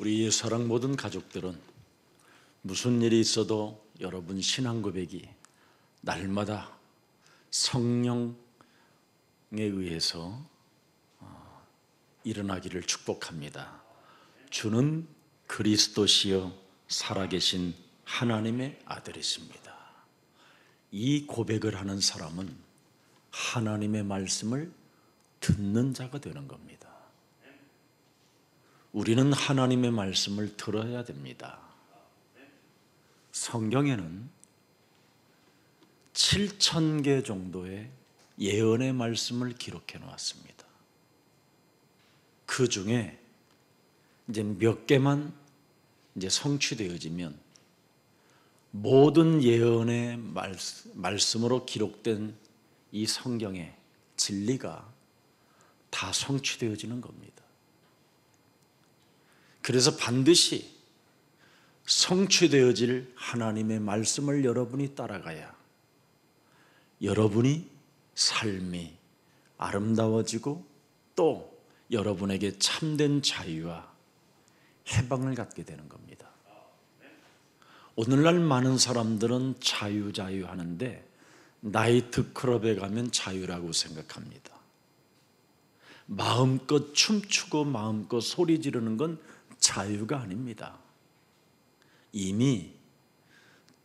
우리 사랑 모든 가족들은 무슨 일이 있어도 여러분 신앙 고백이 날마다 성령에 의해서 일어나기를 축복합니다. 주는 그리스도시요 살아계신 하나님의 아들이십니다. 이 고백을 하는 사람은 하나님의 말씀을 듣는 자가 되는 겁니다. 우리는 하나님의 말씀을 들어야 됩니다. 성경에는 7,000개 정도의 예언의 말씀을 기록해 놓았습니다. 그 중에 이제 몇 개만 이제 성취되어지면 모든 예언의 말씀으로 기록된 이 성경의 진리가 다 성취되어지는 겁니다. 그래서 반드시 성취되어질 하나님의 말씀을 여러분이 따라가야 여러분이 삶이 아름다워지고 또 여러분에게 참된 자유와 해방을 갖게 되는 겁니다. 오늘날 많은 사람들은 자유 하는데 나이트클럽에 가면 자유라고 생각합니다. 마음껏 춤추고 마음껏 소리 지르는 건 자유가 아닙니다. 이미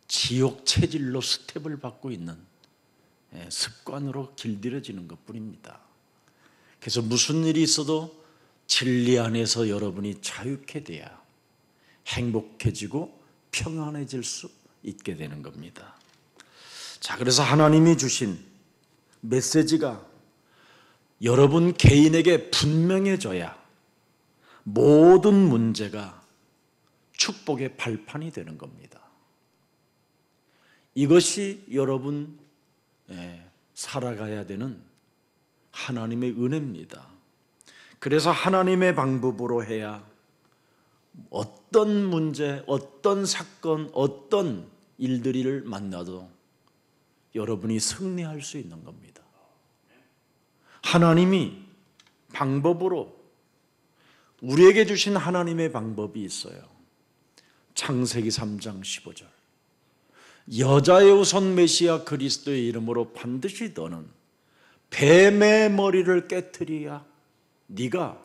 지옥 체질로 스텝을 밟고 있는 습관으로 길들여지는 것뿐입니다. 그래서 무슨 일이 있어도 진리 안에서 여러분이 자유케 돼야 행복해지고 평안해질 수 있게 되는 겁니다. 자, 그래서 하나님이 주신 메시지가 여러분 개인에게 분명해져야 모든 문제가 축복의 발판이 되는 겁니다. 이것이 여러분 살아가야 되는 하나님의 은혜입니다. 그래서 하나님의 방법으로 해야 어떤 문제, 어떤 사건, 어떤 일들을 만나도 여러분이 승리할 수 있는 겁니다. 하나님이 방법으로 우리에게 주신 하나님의 방법이 있어요. 창세기 3장 15절. 여자의 우선 메시아 그리스도의 이름으로 반드시 너는 뱀의 머리를 깨트려야 네가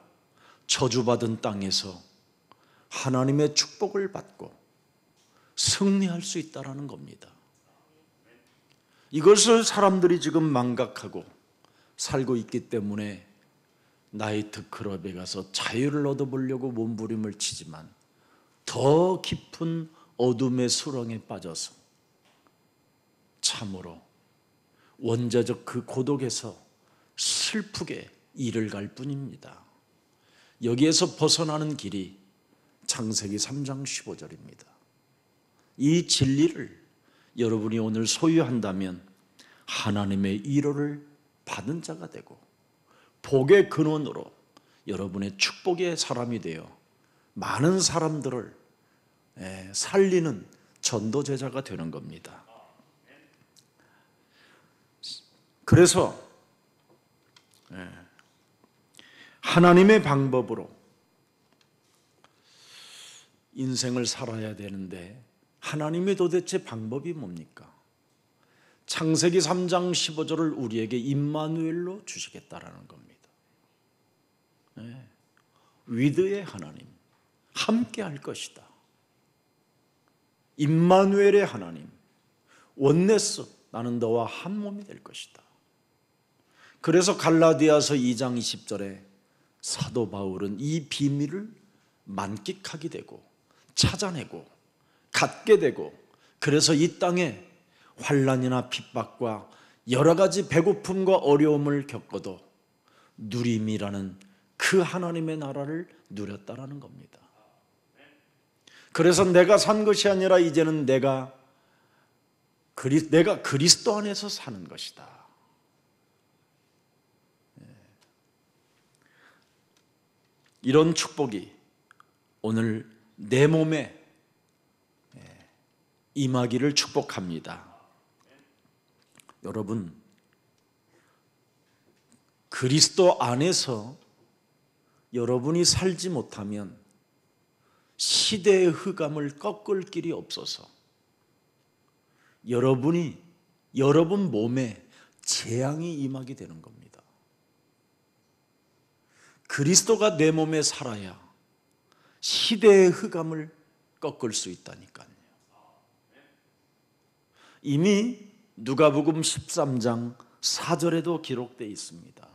저주받은 땅에서 하나님의 축복을 받고 승리할 수 있다는 겁니다. 이것을 사람들이 지금 망각하고 살고 있기 때문에 나이트클럽에 가서 자유를 얻어보려고 몸부림을 치지만 더 깊은 어둠의 수렁에 빠져서 참으로 원자적 그 고독에서 슬프게 이를 갈 뿐입니다. 여기에서 벗어나는 길이 창세기 3장 15절입니다. 이 진리를 여러분이 오늘 소유한다면 하나님의 위로를 받은 자가 되고 복의 근원으로 여러분의 축복의 사람이 되어 많은 사람들을 살리는 전도제자가 되는 겁니다. 그래서 하나님의 방법으로 인생을 살아야 되는데 하나님의 도대체 방법이 뭡니까? 창세기 3장 15절을 우리에게 임마누엘로 주시겠다라는 겁니다. 위드의 하나님, 함께 할 것이다. 임마누엘의 하나님, 원네스, 나는 너와 한 몸이 될 것이다. 그래서 갈라디아서 2장 20절에 사도 바울은 이 비밀을 만끽하게 되고 찾아내고 갖게 되고 그래서 이 땅에 환난이나 핍박과 여러 가지 배고픔과 어려움을 겪어도 누림이라는 그 하나님의 나라를 누렸다라는 겁니다. 그래서 내가 산 것이 아니라 이제는 내가 그리스도 안에서 사는 것이다. 이런 축복이 오늘 내 몸에 임하기를 축복합니다. 여러분, 그리스도 안에서 여러분이 살지 못하면 시대의 흑암을 꺾을 길이 없어서 여러분 몸에 재앙이 임하게 되는 겁니다. 그리스도가 내 몸에 살아야 시대의 흑암을 꺾을 수 있다니까요. 이미 누가복음 13장 4절에도 기록되어 있습니다.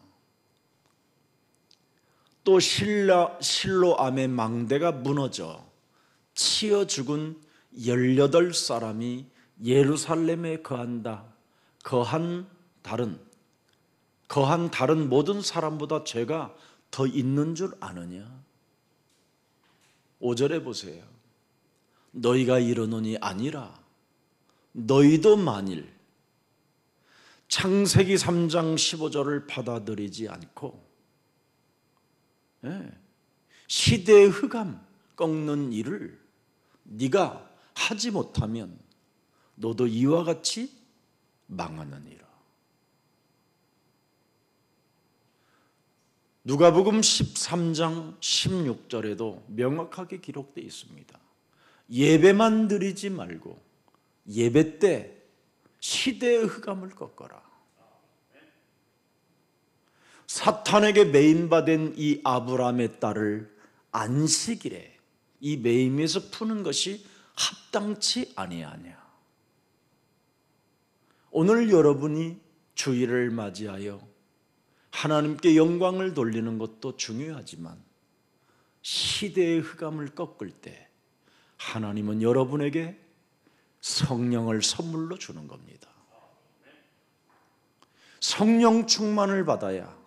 또 실로암의 망대가 무너져 치여 죽은 18사람이 예루살렘에 거한 다른 모든 사람보다 죄가 더 있는 줄 아느냐? 5절에 보세요. 너희가 이르노니 아니라 너희도 만일 창세기 3장 15절을 받아들이지 않고 시대의 흑암 꺾는 일을 네가 하지 못하면 너도 이와 같이 망하느니라. 누가복음 13장 16절에도 명확하게 기록되어 있습니다. 예배만 드리지 말고 예배 때 시대의 흑암을 꺾어라. 사탄에게 매임받은 이 아브라함의 딸을 안식일에 이 매임에서 푸는 것이 합당치 아니하냐. 오늘 여러분이 주일을 맞이하여 하나님께 영광을 돌리는 것도 중요하지만 시대의 흑암을 꺾을 때 하나님은 여러분에게 성령을 선물로 주는 겁니다. 성령 충만을 받아야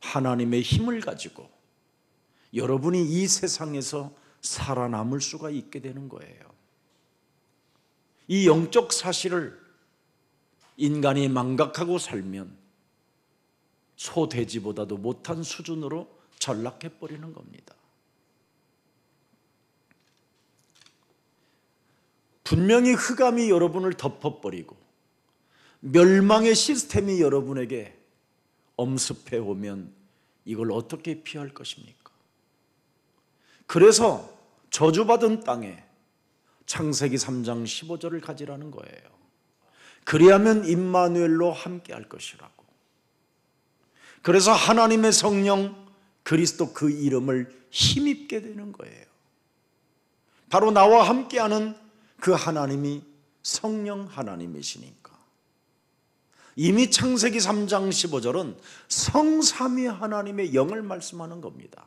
하나님의 힘을 가지고 여러분이 이 세상에서 살아남을 수가 있게 되는 거예요. 이 영적 사실을 인간이 망각하고 살면 소돼지보다도 못한 수준으로 전락해버리는 겁니다. 분명히 흑암이 여러분을 덮어버리고 멸망의 시스템이 여러분에게 엄습해 오면 이걸 어떻게 피할 것입니까? 그래서 저주받은 땅에 창세기 3장 15절을 가지라는 거예요. 그리하면 임마누엘로 함께 할 것이라고. 그래서 하나님의 성령 그리스도 그 이름을 힘입게 되는 거예요. 바로 나와 함께하는 그 하나님이 성령 하나님이시니까. 이미 창세기 3장 15절은 성삼위 하나님의 영을 말씀하는 겁니다.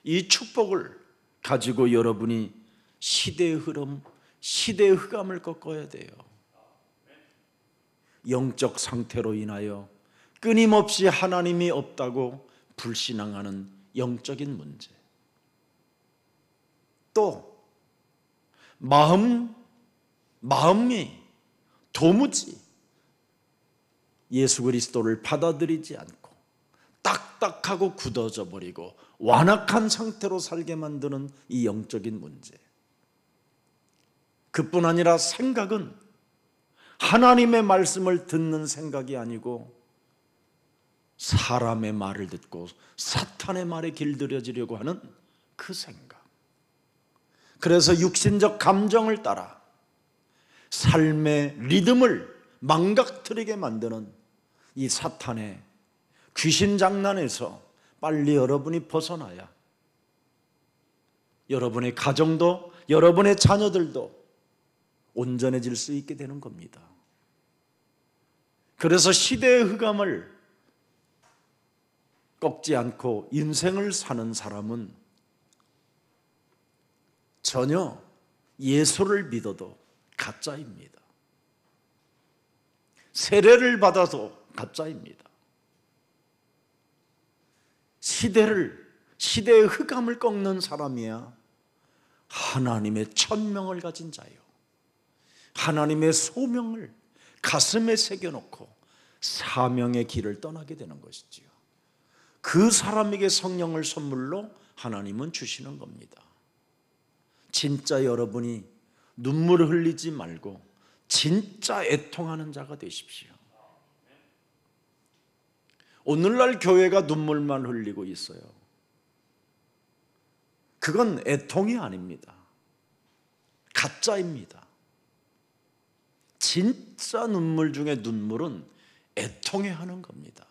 이 축복을 가지고 여러분이 시대의 흐름, 시대의 흑암을 꺾어야 돼요. 영적 상태로 인하여 끊임없이 하나님이 없다고 불신앙하는 영적인 문제, 또 마음이 도무지 예수 그리스도를 받아들이지 않고 딱딱하고 굳어져 버리고 완악한 상태로 살게 만드는 이 영적인 문제. 그뿐 아니라 생각은 하나님의 말씀을 듣는 생각이 아니고 사람의 말을 듣고 사탄의 말에 길들여지려고 하는 그 생각. 그래서 육신적 감정을 따라 삶의 리듬을 망가뜨리게 만드는 이 사탄의 귀신 장난에서 빨리 여러분이 벗어나야 여러분의 가정도 여러분의 자녀들도 온전해질 수 있게 되는 겁니다. 그래서 시대의 흑암을 꺾지 않고 인생을 사는 사람은 전혀 예수를 믿어도 가짜입니다. 세례를 받아도 가짜입니다. 시대의 흑암을 꺾는 사람이야 하나님의 천명을 가진 자요, 하나님의 소명을 가슴에 새겨놓고 사명의 길을 떠나게 되는 것이지요. 그 사람에게 성령을 선물로 하나님은 주시는 겁니다. 진짜 여러분이 눈물을 흘리지 말고 진짜 애통하는 자가 되십시오. 오늘날 교회가 눈물만 흘리고 있어요. 그건 애통이 아닙니다. 가짜입니다. 진짜 눈물 중에 눈물은 애통해하는 겁니다.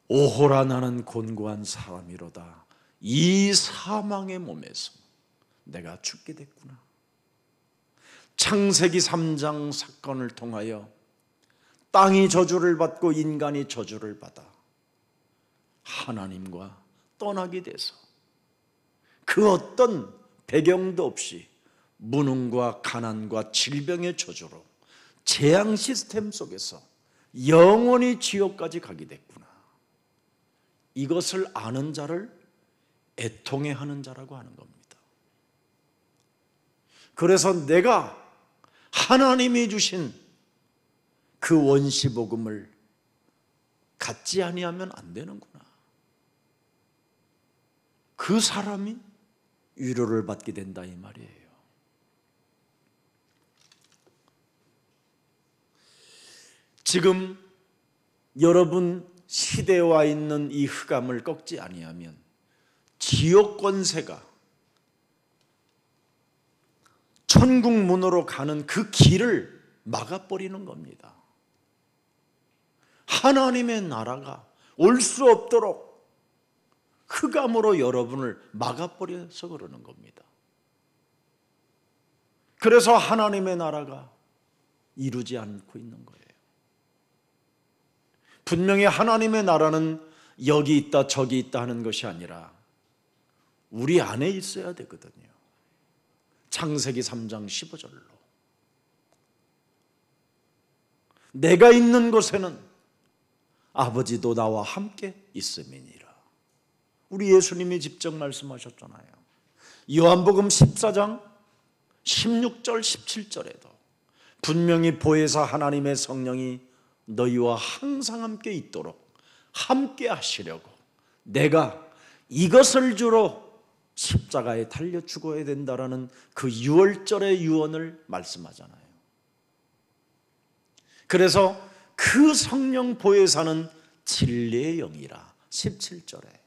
오호라 나는 곤고한 사람이로다. 이 사망의 몸에서 내가 죽게 됐구나. 창세기 3장 사건을 통하여 땅이 저주를 받고 인간이 저주를 받아 하나님과 떠나게 돼서 그 어떤 배경도 없이 무능과 가난과 질병의 저주로 재앙 시스템 속에서 영원히 지옥까지 가게 됐구나. 이것을 아는 자를 애통해하는 자라고 하는 겁니다. 그래서 내가 하나님이 주신 그 원시복음을 갖지 아니하면 안 되는구나. 그 사람이 위로를 받게 된다 이 말이에요. 지금 여러분 시대에 와 있는 이 흑암을 꺾지 아니하면 지옥 권세가 천국 문으로 가는 그 길을 막아버리는 겁니다. 하나님의 나라가 올 수 없도록 흑암으로 여러분을 막아버려서 그러는 겁니다. 그래서 하나님의 나라가 이루지 않고 있는 거예요. 분명히 하나님의 나라는 여기 있다 저기 있다 하는 것이 아니라 우리 안에 있어야 되거든요. 창세기 3장 15절로 내가 있는 곳에는 아버지도 나와 함께 있음이니라. 우리 예수님이 직접 말씀하셨잖아요. 요한복음 14장 16절 17절에도 분명히 보혜사 하나님의 성령이 너희와 항상 함께 있도록 함께 하시려고 내가 이것을 주로 십자가에 달려 죽어야 된다라는 그 유월절의 유언을 말씀하잖아요. 그래서 그 성령 보혜사는 진리의 영이라 17절에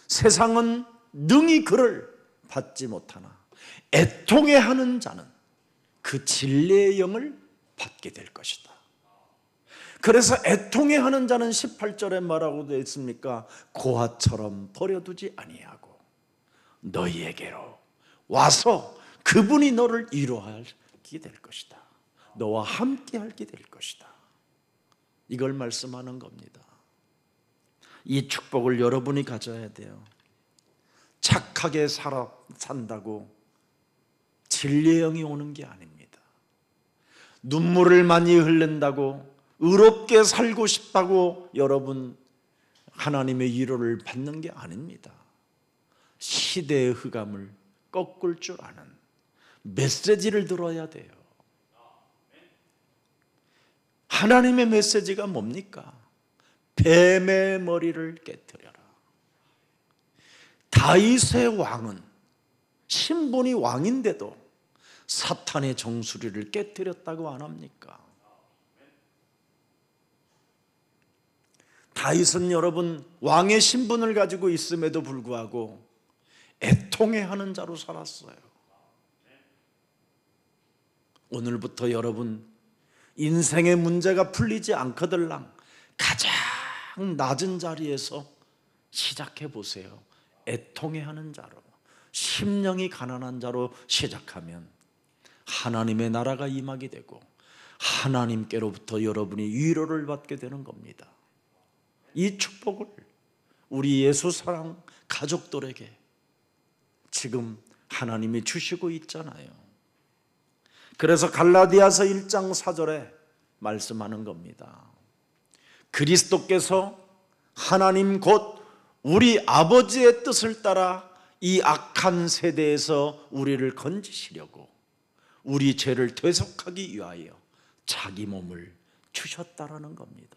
세상은 능히 그를 받지 못하나 애통해하는 자는 그 진리의 영을 받게 될 것이다. 그래서 애통해하는 자는 18절에 뭐라고 되어 있습니까? 고아처럼 버려두지 아니하고 너희에게로 와서 그분이 너를 위로하게 될 것이다. 너와 함께 하게 될 것이다. 이걸 말씀하는 겁니다. 이 축복을 여러분이 가져야 돼요. 착하게 산다고 진리의 영이 오는 게 아닙니다. 눈물을 많이 흘린다고 의롭게 살고 싶다고 여러분 하나님의 위로를 받는 게 아닙니다. 시대의 흑암을 꺾을 줄 아는 메시지를 들어야 돼요. 하나님의 메시지가 뭡니까? 뱀의 머리를 깨뜨려라. 다윗의 왕은 신분이 왕인데도 사탄의 정수리를 깨뜨렸다고 안 합니까? 다윗은 여러분 왕의 신분을 가지고 있음에도 불구하고 애통해하는 자로 살았어요. 오늘부터 여러분 인생의 문제가 풀리지 않거들랑 가장 낮은 자리에서 시작해 보세요. 애통해하는 자로, 심령이 가난한 자로 시작하면 하나님의 나라가 임하게 되고 하나님께로부터 여러분이 위로를 받게 되는 겁니다. 이 축복을 우리 예수 사랑 가족들에게 지금 하나님이 주시고 있잖아요. 그래서 갈라디아서 1장 4절에 말씀하는 겁니다. 그리스도께서 하나님 곧 우리 아버지의 뜻을 따라 이 악한 세대에서 우리를 건지시려고 우리 죄를 대속하기 위하여 자기 몸을 주셨다라는 겁니다.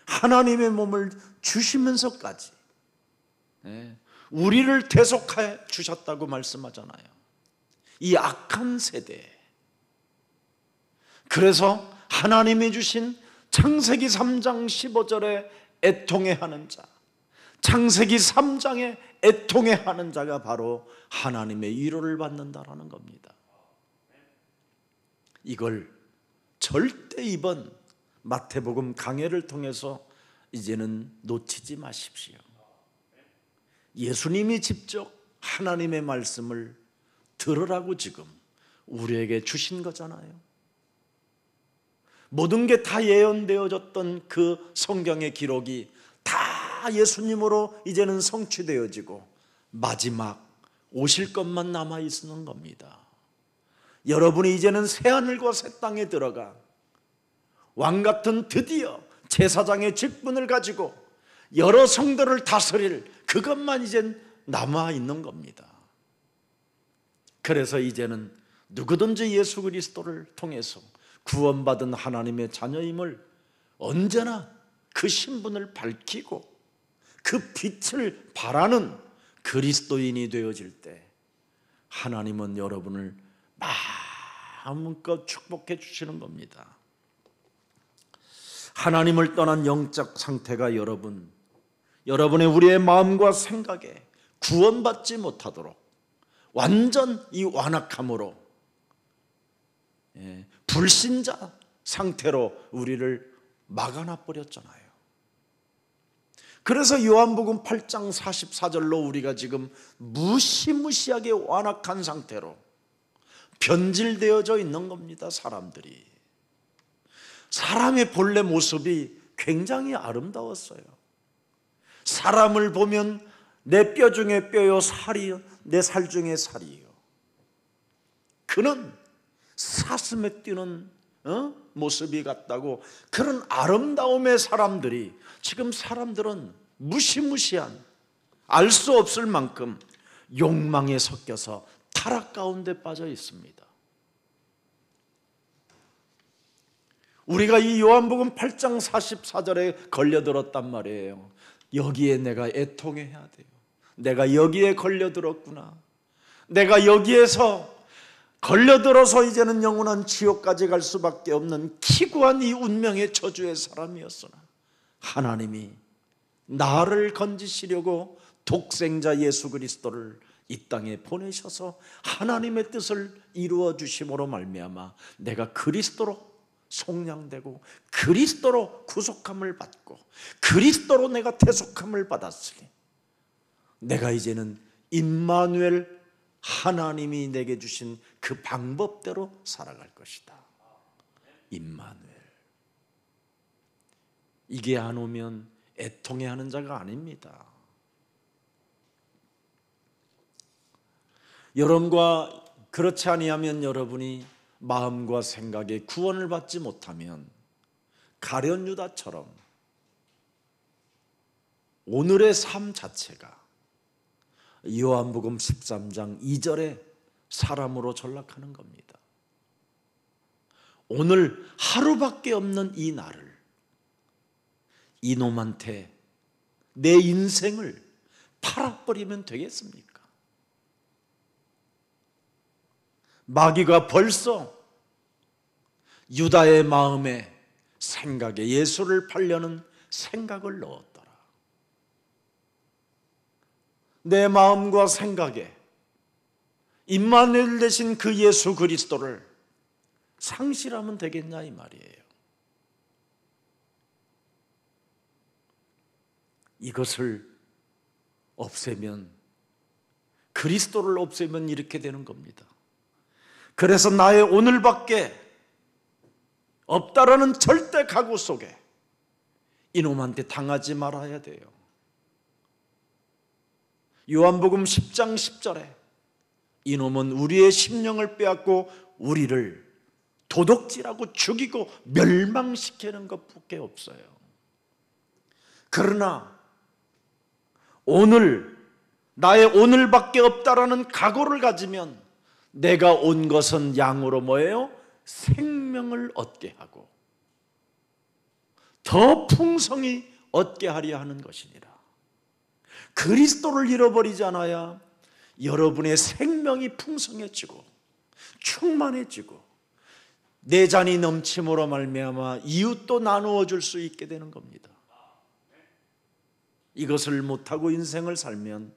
하나님의 몸을 주시면서까지 우리를 대속해 주셨다고 말씀하잖아요. 이 악한 세대. 그래서 하나님이 주신 창세기 3장 15절에 애통해하는 자, 창세기 3장에 애통해하는 자가 바로 하나님의 위로를 받는다라는 겁니다. 이걸 절대 이번 마태복음 강해를 통해서 이제는 놓치지 마십시오. 예수님이 직접 하나님의 말씀을 들으라고 지금 우리에게 주신 거잖아요. 모든 게 다 예언되어졌던 그 성경의 기록이 다 예수님으로 이제는 성취되어지고 마지막 오실 것만 남아있는 겁니다. 여러분이 이제는 새하늘과 새 땅에 들어가 왕같은 드디어 제사장의 직분을 가지고 여러 성도를 다스릴 그것만 이젠 남아있는 겁니다. 그래서 이제는 누구든지 예수 그리스도를 통해서 구원받은 하나님의 자녀임을 언제나 그 신분을 밝히고 그 빛을 바라는 그리스도인이 되어질 때 하나님은 여러분을 마음껏 축복해 주시는 겁니다. 하나님을 떠난 영적 상태가 여러분의 우리의 마음과 생각에 구원받지 못하도록 완전 이 완악함으로 불신자 상태로 우리를 막아놔 버렸잖아요. 그래서 요한복음 8장 44절로 우리가 지금 무시무시하게 완악한 상태로 변질되어져 있는 겁니다. 사람의 본래 모습이 굉장히 아름다웠어요. 사람을 보면 내 뼈 중에 뼈요, 살이요, 내 살 중에 살이요. 그는 사슴에 뛰는 모습이 같다고 그런 아름다움의 사람들이 지금 사람들은 무시무시한 알 수 없을 만큼 욕망에 섞여서 타락 가운데 빠져 있습니다. 우리가 이 요한복음 8장 44절에 걸려들었단 말이에요. 여기에 내가 애통해야 돼요. 내가 여기에 걸려들었구나. 내가 여기에서 걸려들어서 이제는 영원한 지옥까지 갈 수밖에 없는 기구한 이 운명의 저주의 사람이었으나 하나님이 나를 건지시려고 독생자 예수 그리스도를 이 땅에 보내셔서 하나님의 뜻을 이루어 주심으로 말미암아 내가 그리스도로 속량되고 그리스도로 구속함을 받고 그리스도로 내가 대속함을 받았으니 내가 이제는 임마누엘 하나님이 내게 주신 그 방법대로 살아갈 것이다. 임마누엘. 이게 안 오면 애통해하는 자가 아닙니다. 여러분과 그렇지 아니하면 여러분이 마음과 생각에 구원을 받지 못하면 가룟 유다처럼 오늘의 삶 자체가 요한복음 13장 2절에 사람으로 전락하는 겁니다. 오늘 하루밖에 없는 이 날을 이놈한테 내 인생을 팔아버리면 되겠습니까? 마귀가 벌써 유다의 마음에 생각에 예수를 팔려는 생각을 넣었더라. 내 마음과 생각에 임마누엘 되신 그 예수 그리스도를 상실하면 되겠냐 이 말이에요. 이것을 없애면, 그리스도를 없애면 이렇게 되는 겁니다. 그래서 나의 오늘밖에 없다라는 절대 각오 속에 이놈한테 당하지 말아야 돼요. 요한복음 10장 10절에 이놈은 우리의 심령을 빼앗고 우리를 도둑질하고 죽이고 멸망시키는 것밖에 없어요. 그러나 오늘, 나의 오늘밖에 없다라는 각오를 가지면 내가 온 것은 양으로 뭐예요? 생명을 얻게 하고 더 풍성히 얻게 하려 하는 것이니라. 그리스도를 잃어버리지 않아야 여러분의 생명이 풍성해지고 충만해지고 내 잔이 넘침으로 말미암아 이웃도 나누어 줄 수 있게 되는 겁니다. 이것을 못하고 인생을 살면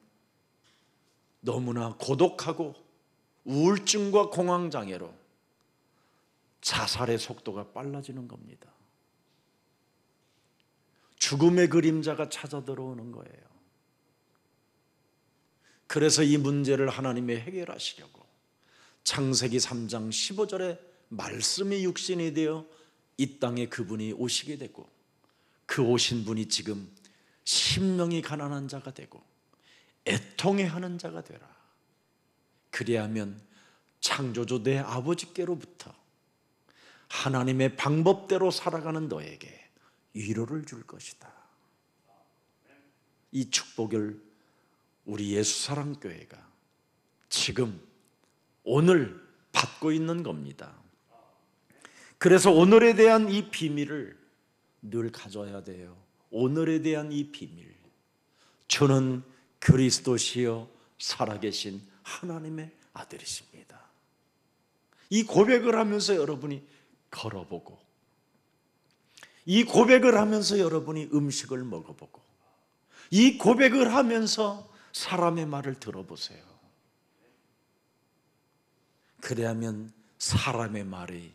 너무나 고독하고 우울증과 공황장애로 자살의 속도가 빨라지는 겁니다. 죽음의 그림자가 찾아 들어오는 거예요. 그래서 이 문제를 하나님이 해결하시려고 창세기 3장 15절에 말씀이 육신이 되어 이 땅에 그분이 오시게 되고, 그 오신 분이 지금 심령이 가난한 자가 되고 애통해하는 자가 되라. 그리하면 창조주 내 아버지께로부터 하나님의 방법대로 살아가는 너에게 위로를 줄 것이다. 이 축복을 우리 예수사랑교회가 지금 오늘 받고 있는 겁니다. 그래서 오늘에 대한 이 비밀을 늘 가져야 돼요. 오늘에 대한 이 비밀, 저는 그리스도시여 살아계신 하나님의 아들이십니다. 이 고백을 하면서 여러분이 걸어보고, 이 고백을 하면서 여러분이 음식을 먹어보고, 이 고백을 하면서 사람의 말을 들어보세요. 그래야면 사람의 말이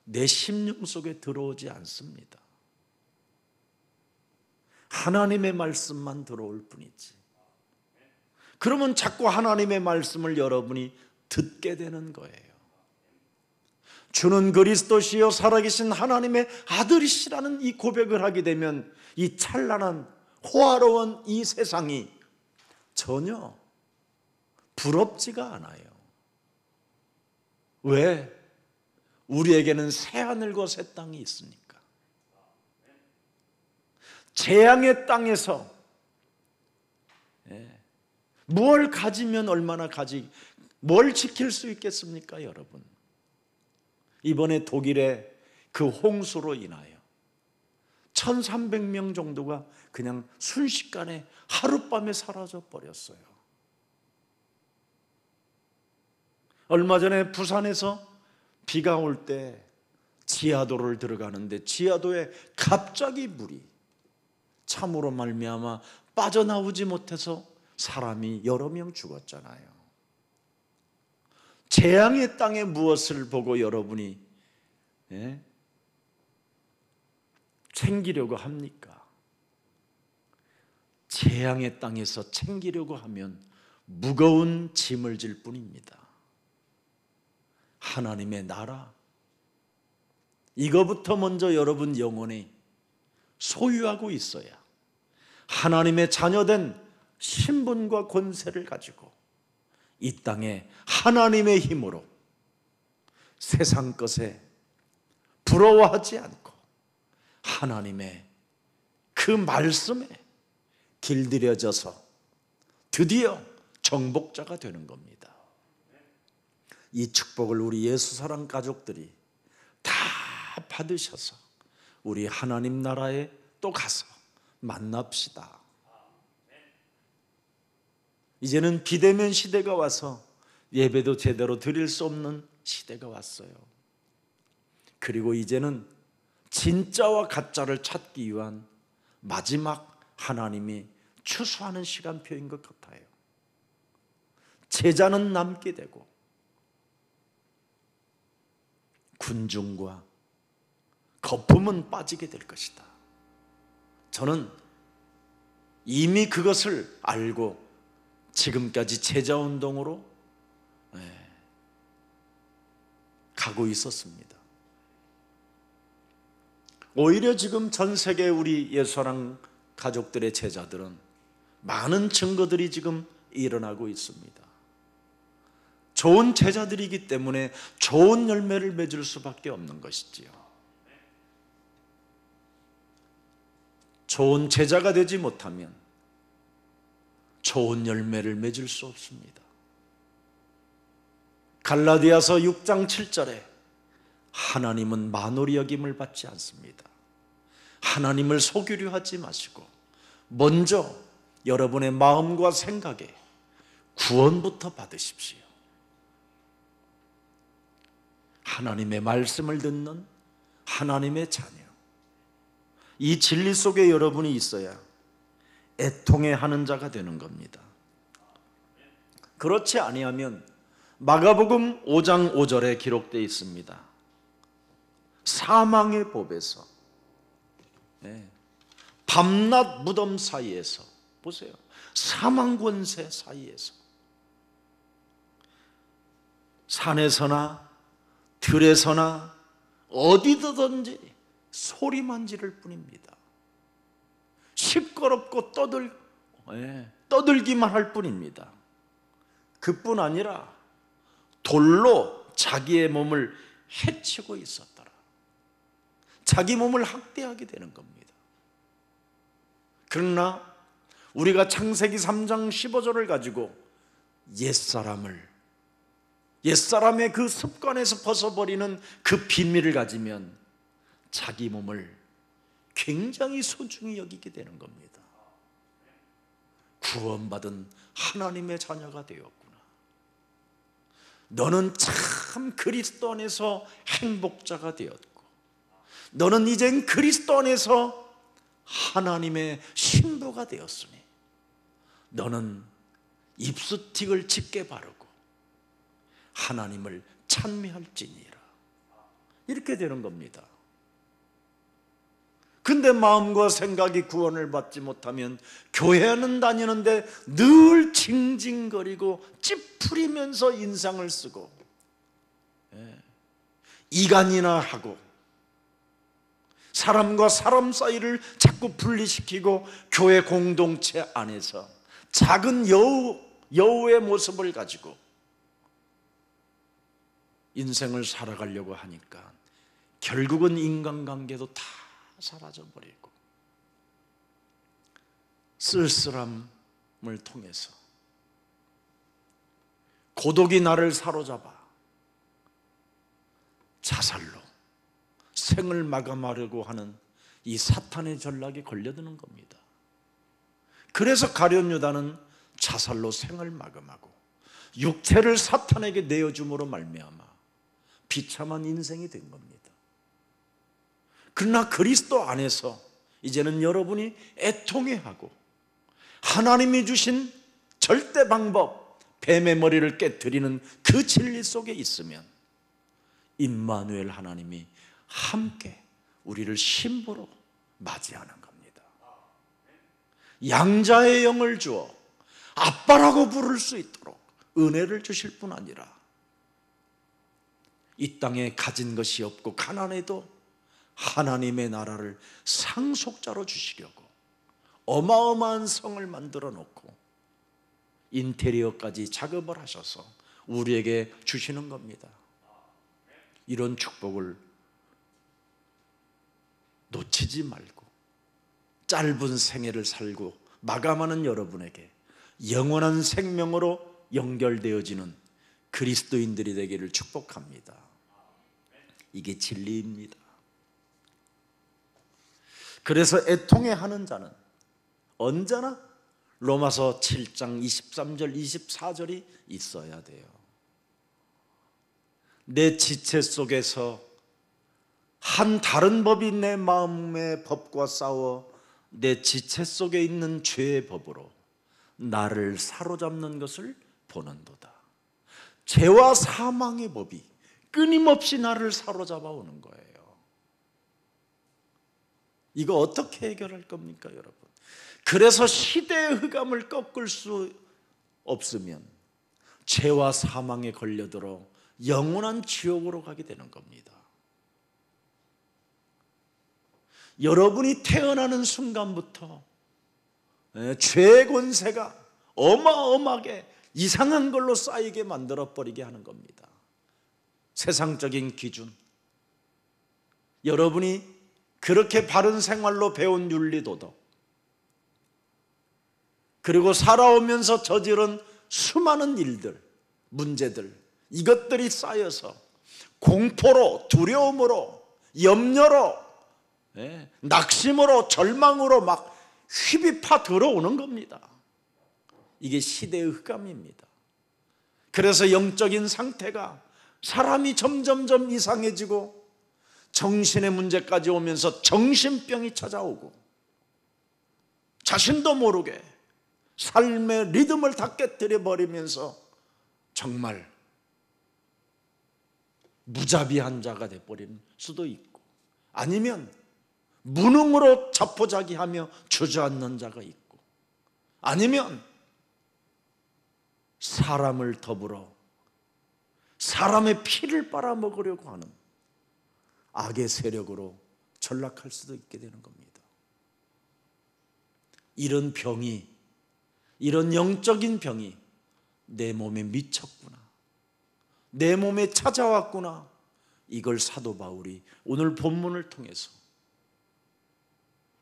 내 심령 속에 들어오지 않습니다. 하나님의 말씀만 들어올 뿐이지. 그러면 자꾸 하나님의 말씀을 여러분이 듣게 되는 거예요. 주는 그리스도시요 살아계신 하나님의 아들이시라는 이 고백을 하게 되면 이 찬란한 호화로운 이 세상이 전혀 부럽지가 않아요. 왜? 우리에게는 새하늘과 새 땅이 있으니까. 재앙의 땅에서 뭘 가지면 얼마나 뭘 지킬 수 있겠습니까, 여러분? 이번에 독일의 그 홍수로 인하여 1300명 정도가 그냥 순식간에 하룻밤에 사라져 버렸어요. 얼마 전에 부산에서 비가 올 때 지하도를 들어가는데 지하도에 갑자기 물이 참으로 말미암아 빠져나오지 못해서 사람이 여러 명 죽었잖아요. 재앙의 땅에 무엇을 보고 여러분이 챙기려고 합니까? 재앙의 땅에서 챙기려고 하면 무거운 짐을 질 뿐입니다. 하나님의 나라, 이거부터 먼저 여러분 영혼이 소유하고 있어야 하나님의 자녀된 신분과 권세를 가지고 이 땅에 하나님의 힘으로 세상 것에 부러워하지 않고 하나님의 그 말씀에 길들여져서 드디어 정복자가 되는 겁니다. 이 축복을 우리 예수사랑 가족들이 다 받으셔서 우리 하나님 나라에 또 가서 만납시다. 이제는 비대면 시대가 와서 예배도 제대로 드릴 수 없는 시대가 왔어요. 그리고 이제는 진짜와 가짜를 찾기 위한 마지막 하나님이 추수하는 시간표인 것 같아요. 제자는 남게 되고 군중과 거품은 빠지게 될 것이다. 저는 이미 그것을 알고 지금까지 제자운동으로 가고 있었습니다. 오히려 지금 전 세계 우리 예수사랑 가족들의 제자들은 많은 증거들이 지금 일어나고 있습니다. 좋은 제자들이기 때문에 좋은 열매를 맺을 수밖에 없는 것이지요. 좋은 제자가 되지 못하면 좋은 열매를 맺을 수 없습니다. 갈라디아서 6장 7절에 하나님은 만홀히 여김을 받지 않습니다. 하나님을 속이려 하지 마시고 먼저 여러분의 마음과 생각에 구원부터 받으십시오. 하나님의 말씀을 듣는 하나님의 자녀, 이 진리 속에 여러분이 있어야 애통해하는 자가 되는 겁니다. 그렇지 아니하면 마가복음 5장 5절에 기록되어 있습니다. 사망의 법에서, 밤낮 무덤 사이에서, 보세요, 사망 권세 사이에서, 산에서나 들에서나 어디든지 소리만 지를 뿐입니다. 시끄럽고 떠들기만 할 뿐입니다. 그뿐 아니라 돌로 자기의 몸을 해치고 있었더라. 자기 몸을 학대하게 되는 겁니다. 그러나 우리가 창세기 3장 15절을 가지고 옛사람의 그 습관에서 벗어버리는 그 비밀을 가지면 자기 몸을 굉장히 소중히 여기게 되는 겁니다. 구원받은 하나님의 자녀가 되었구나. 너는 참 그리스도 안에서 행복자가 되었고, 너는 이젠 그리스도 안에서 하나님의 신부가 되었으니 너는 입스틱을 짙게 바르고 하나님을 찬미할지니라. 이렇게 되는 겁니다. 근데 마음과 생각이 구원을 받지 못하면 교회는 다니는데 늘 징징거리고 찌푸리면서 인상을 쓰고 이간이나 하고 사람과 사람 사이를 자꾸 분리시키고 교회 공동체 안에서 작은 여우의 모습을 가지고 인생을 살아가려고 하니까 결국은 인간관계도 다 사라져버리고 쓸쓸함을 통해서 고독이 나를 사로잡아 자살로 생을 마감하려고 하는 이 사탄의 전략에 걸려드는 겁니다. 그래서 가룟 유다는 자살로 생을 마감하고 육체를 사탄에게 내어줌으로 말미암아 비참한 인생이 된 겁니다. 그러나 그리스도 안에서 이제는 여러분이 애통해하고 하나님이 주신 절대 방법, 뱀의 머리를 깨트리는 그 진리 속에 있으면 임마누엘 하나님이 함께 우리를 신부로 맞이하는 겁니다. 양자의 영을 주어 아빠라고 부를 수 있도록 은혜를 주실 뿐 아니라 이 땅에 가진 것이 없고 가난해도 하나님의 나라를 상속자로 주시려고 어마어마한 성을 만들어 놓고 인테리어까지 작업을 하셔서 우리에게 주시는 겁니다. 이런 축복을 놓치지 말고 짧은 생애를 살고 마감하는 여러분에게 영원한 생명으로 연결되어지는 그리스도인들이 되기를 축복합니다. 이게 진리입니다. 그래서 애통해하는 자는 언제나 로마서 7장 23절 24절이 있어야 돼요. 내 지체 속에서 한 다른 법이 내 마음의 법과 싸워 내 지체 속에 있는 죄의 법으로 나를 사로잡는 것을 보는도다. 죄와 사망의 법이 끊임없이 나를 사로잡아 오는 거예요. 이거 어떻게 해결할 겁니까, 여러분? 그래서 시대의 흑암을 꺾을 수 없으면 죄와 사망에 걸려들어 영원한 지옥으로 가게 되는 겁니다. 여러분이 태어나는 순간부터 죄의 권세가 어마어마하게 이상한 걸로 쌓이게 만들어버리게 하는 겁니다. 세상적인 기준, 여러분이 그렇게 바른 생활로 배운 윤리도덕, 그리고 살아오면서 저지른 수많은 일들, 문제들, 이것들이 쌓여서 공포로, 두려움으로, 염려로, 낙심으로, 절망으로 막 휘비파 들어오는 겁니다. 이게 시대의 흑암입니다. 그래서 영적인 상태가 사람이 점점점 이상해지고 정신의 문제까지 오면서 정신병이 찾아오고 자신도 모르게 삶의 리듬을 다 깨뜨려 버리면서 정말 무자비한 자가 되어버릴 수도 있고, 아니면 무능으로 자포자기하며 주저앉는 자가 있고, 아니면 사람을 더불어 사람의 피를 빨아먹으려고 하는 악의 세력으로 전락할 수도 있게 되는 겁니다. 이런 병이, 이런 영적인 병이 내 몸에 미쳤구나, 내 몸에 찾아왔구나, 이걸 사도 바울이 오늘 본문을 통해서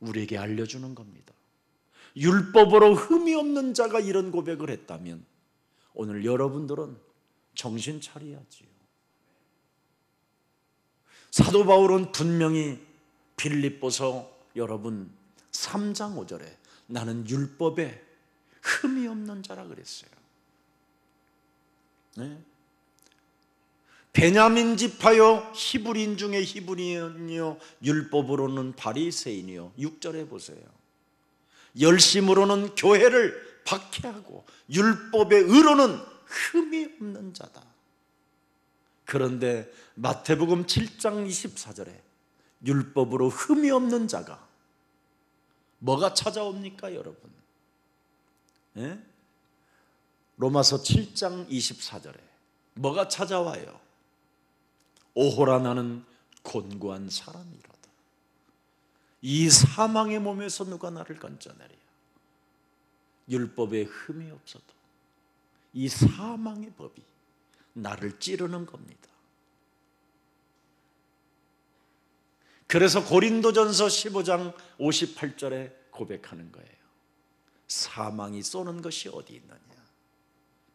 우리에게 알려주는 겁니다. 율법으로 흠이 없는 자가 이런 고백을 했다면 오늘 여러분들은 정신 차려야지요. 사도 바울은 분명히 빌립보서 여러분 3장 5절에 나는 율법에 흠이 없는 자라 그랬어요. 네? 베냐민 지파요 히브리인 중에 히브리인이요 율법으로는 바리새인이요. 6절에 보세요. 열심으로는 교회를 박해하고 율법의 의로는 흠이 없는 자다. 그런데 마태복음 7장 24절에 율법으로 흠이 없는 자가 뭐가 찾아옵니까 여러분? 예? 로마서 7장 24절에 뭐가 찾아와요? 오호라 나는 곤고한 사람이로다. 이 사망의 몸에서 누가 나를 건져내랴. 율법에 흠이 없어도 이 사망의 법이 나를 찌르는 겁니다. 그래서 고린도전서 15장 58절에 고백하는 거예요. 사망이 쏘는 것이 어디 있느냐.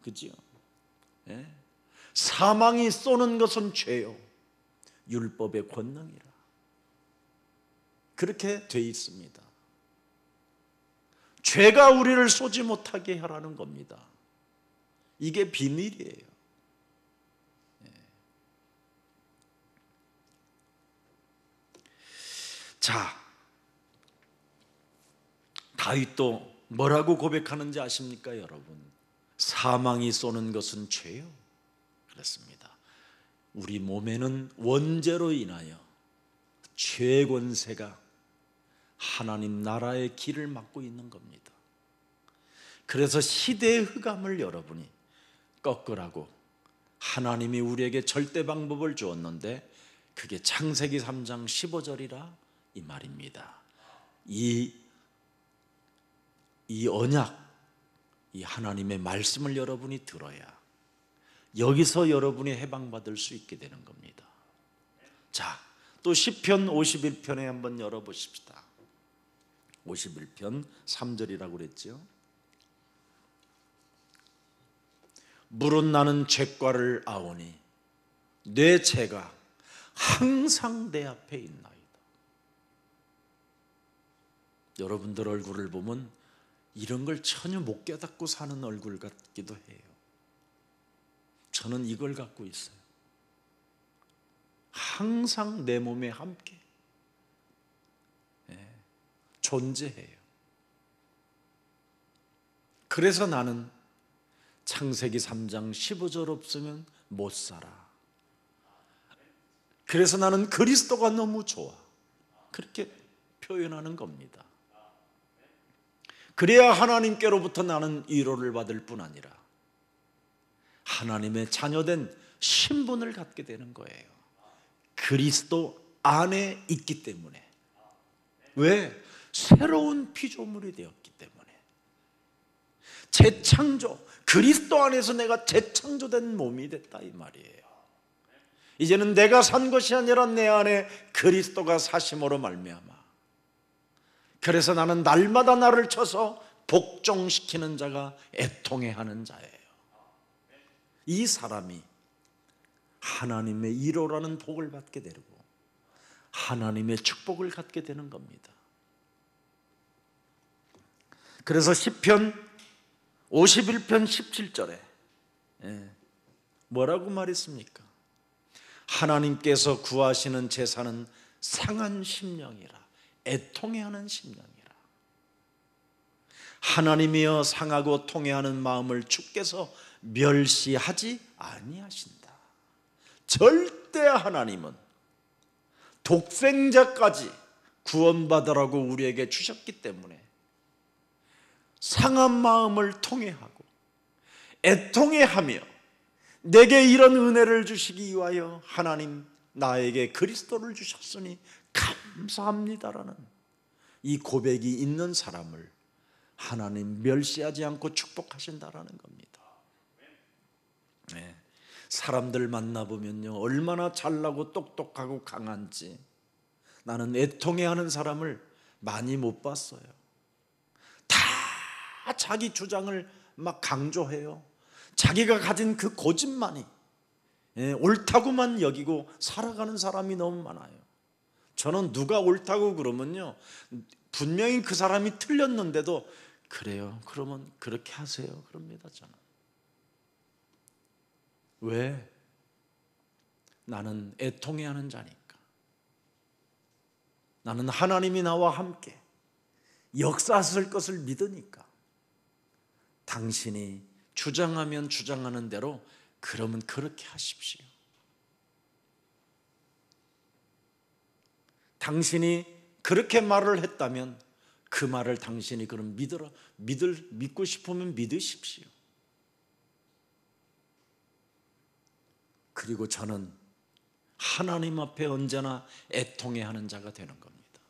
그죠? 예? 사망이 쏘는 것은 죄요, 율법의 권능이라. 그렇게 돼 있습니다. 죄가 우리를 쏘지 못하게 하라는 겁니다. 이게 비밀이에요. 예. 자, 다윗도 뭐라고 고백하는지 아십니까 여러분? 사망이 쏘는 것은 죄요 그랬습니다. 우리 몸에는 원죄로 인하여 죄의 권세가 하나님 나라의 길을 막고 있는 겁니다. 그래서 시대의 흑암을 여러분이 꺾으라고 하나님이 우리에게 절대 방법을 주었는데 그게 창세기 3장 15절이라 이 말입니다. 이 언약, 이 하나님의 말씀을 여러분이 들어야 여기서 여러분이 해방받을 수 있게 되는 겁니다. 자, 또 시편 51편에 한번 열어보십시다. 51편 3절이라고 그랬죠. 물은 나는 죄과를 아오니 내 죄가 항상 내 앞에 있나이다. 여러분들 얼굴을 보면 이런 걸 전혀 못 깨닫고 사는 얼굴 같기도 해요. 저는 이걸 갖고 있어요. 항상 내 몸에 함께 존재해요. 그래서 나는 창세기 3장 15절 없으면 못 살아. 그래서 나는 그리스도가 너무 좋아. 그렇게 표현하는 겁니다. 그래야 하나님께로부터 나는 위로를 받을 뿐 아니라 하나님의 자녀된 신분을 갖게 되는 거예요. 그리스도 안에 있기 때문에. 왜? 새로운 피조물이 되었기 때문에. 재창조, 그리스도 안에서 내가 재창조된 몸이 됐다 이 말이에요. 이제는 내가 산 것이 아니라 내 안에 그리스도가 사심으로 말미암아. 그래서 나는 날마다 나를 쳐서 복종시키는 자가 애통해하는 자예요. 이 사람이 하나님의 1호라는 복을 받게 되고 하나님의 축복을 갖게 되는 겁니다. 그래서 시편 51편 17절에 뭐라고 말했습니까? 하나님께서 구하시는 제사는 상한 심령이라, 애통해하는 심령이라. 하나님이여 상하고 통해하는 마음을 주께서 멸시하지 아니하신다. 절대 하나님은 독생자까지 구원받으라고 우리에게 주셨기 때문에 상한 마음을 통해하고 애통해하며 내게 이런 은혜를 주시기 위하여 하나님 나에게 그리스도를 주셨으니 감사합니다라는 이 고백이 있는 사람을 하나님 멸시하지 않고 축복하신다라는 겁니다. 네. 사람들 만나보면요, 얼마나 잘나고 똑똑하고 강한지 나는 애통해하는 사람을 많이 못 봤어요. 다 자기 주장을 막 강조해요. 자기가 가진 그 고집만이 옳다고만 여기고 살아가는 사람이 너무 많아요. 저는 누가 옳다고 그러면요, 분명히 그 사람이 틀렸는데도 그래요, 그러면 그렇게 하세요 그럽니다. 저는. 왜? 나는 애통해하는 자니까. 나는 하나님이 나와 함께 역사하실 것을 믿으니까. 당신이 주장하면 주장하는 대로 그러면 그렇게 하십시오. 당신이 그렇게 말을 했다면 그 말을 당신이 그럼 믿고 싶으면 믿으십시오. 그리고 저는 하나님 앞에 언제나 애통해하는 자가 되는 겁니다.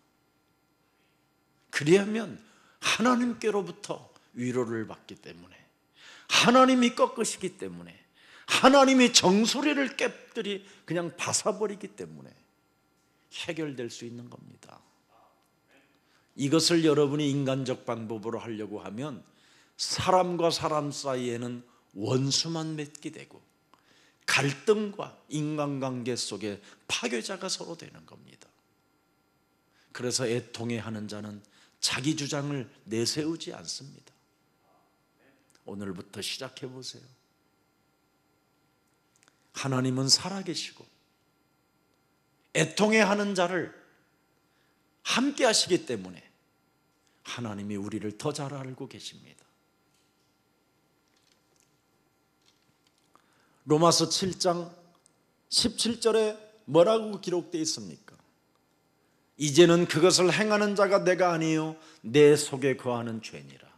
그리하면 하나님께로부터 위로를 받기 때문에, 하나님이 꺾으시기 때문에, 하나님이 정수리를 깨뜨리 그냥 바사버리기 때문에 해결될 수 있는 겁니다. 이것을 여러분이 인간적 방법으로 하려고 하면 사람과 사람 사이에는 원수만 맺게 되고 갈등과 인간관계 속에 파괴자가 서로 되는 겁니다. 그래서 애통해하는 자는 자기 주장을 내세우지 않습니다. 오늘부터 시작해 보세요. 하나님은 살아계시고 애통해하는 자를 함께 하시기 때문에 하나님이 우리를 더 잘 알고 계십니다. 로마서 7장 17절에 뭐라고 기록되어 있습니까? 이제는 그것을 행하는 자가 내가 아니요 내 속에 거하는 죄니라.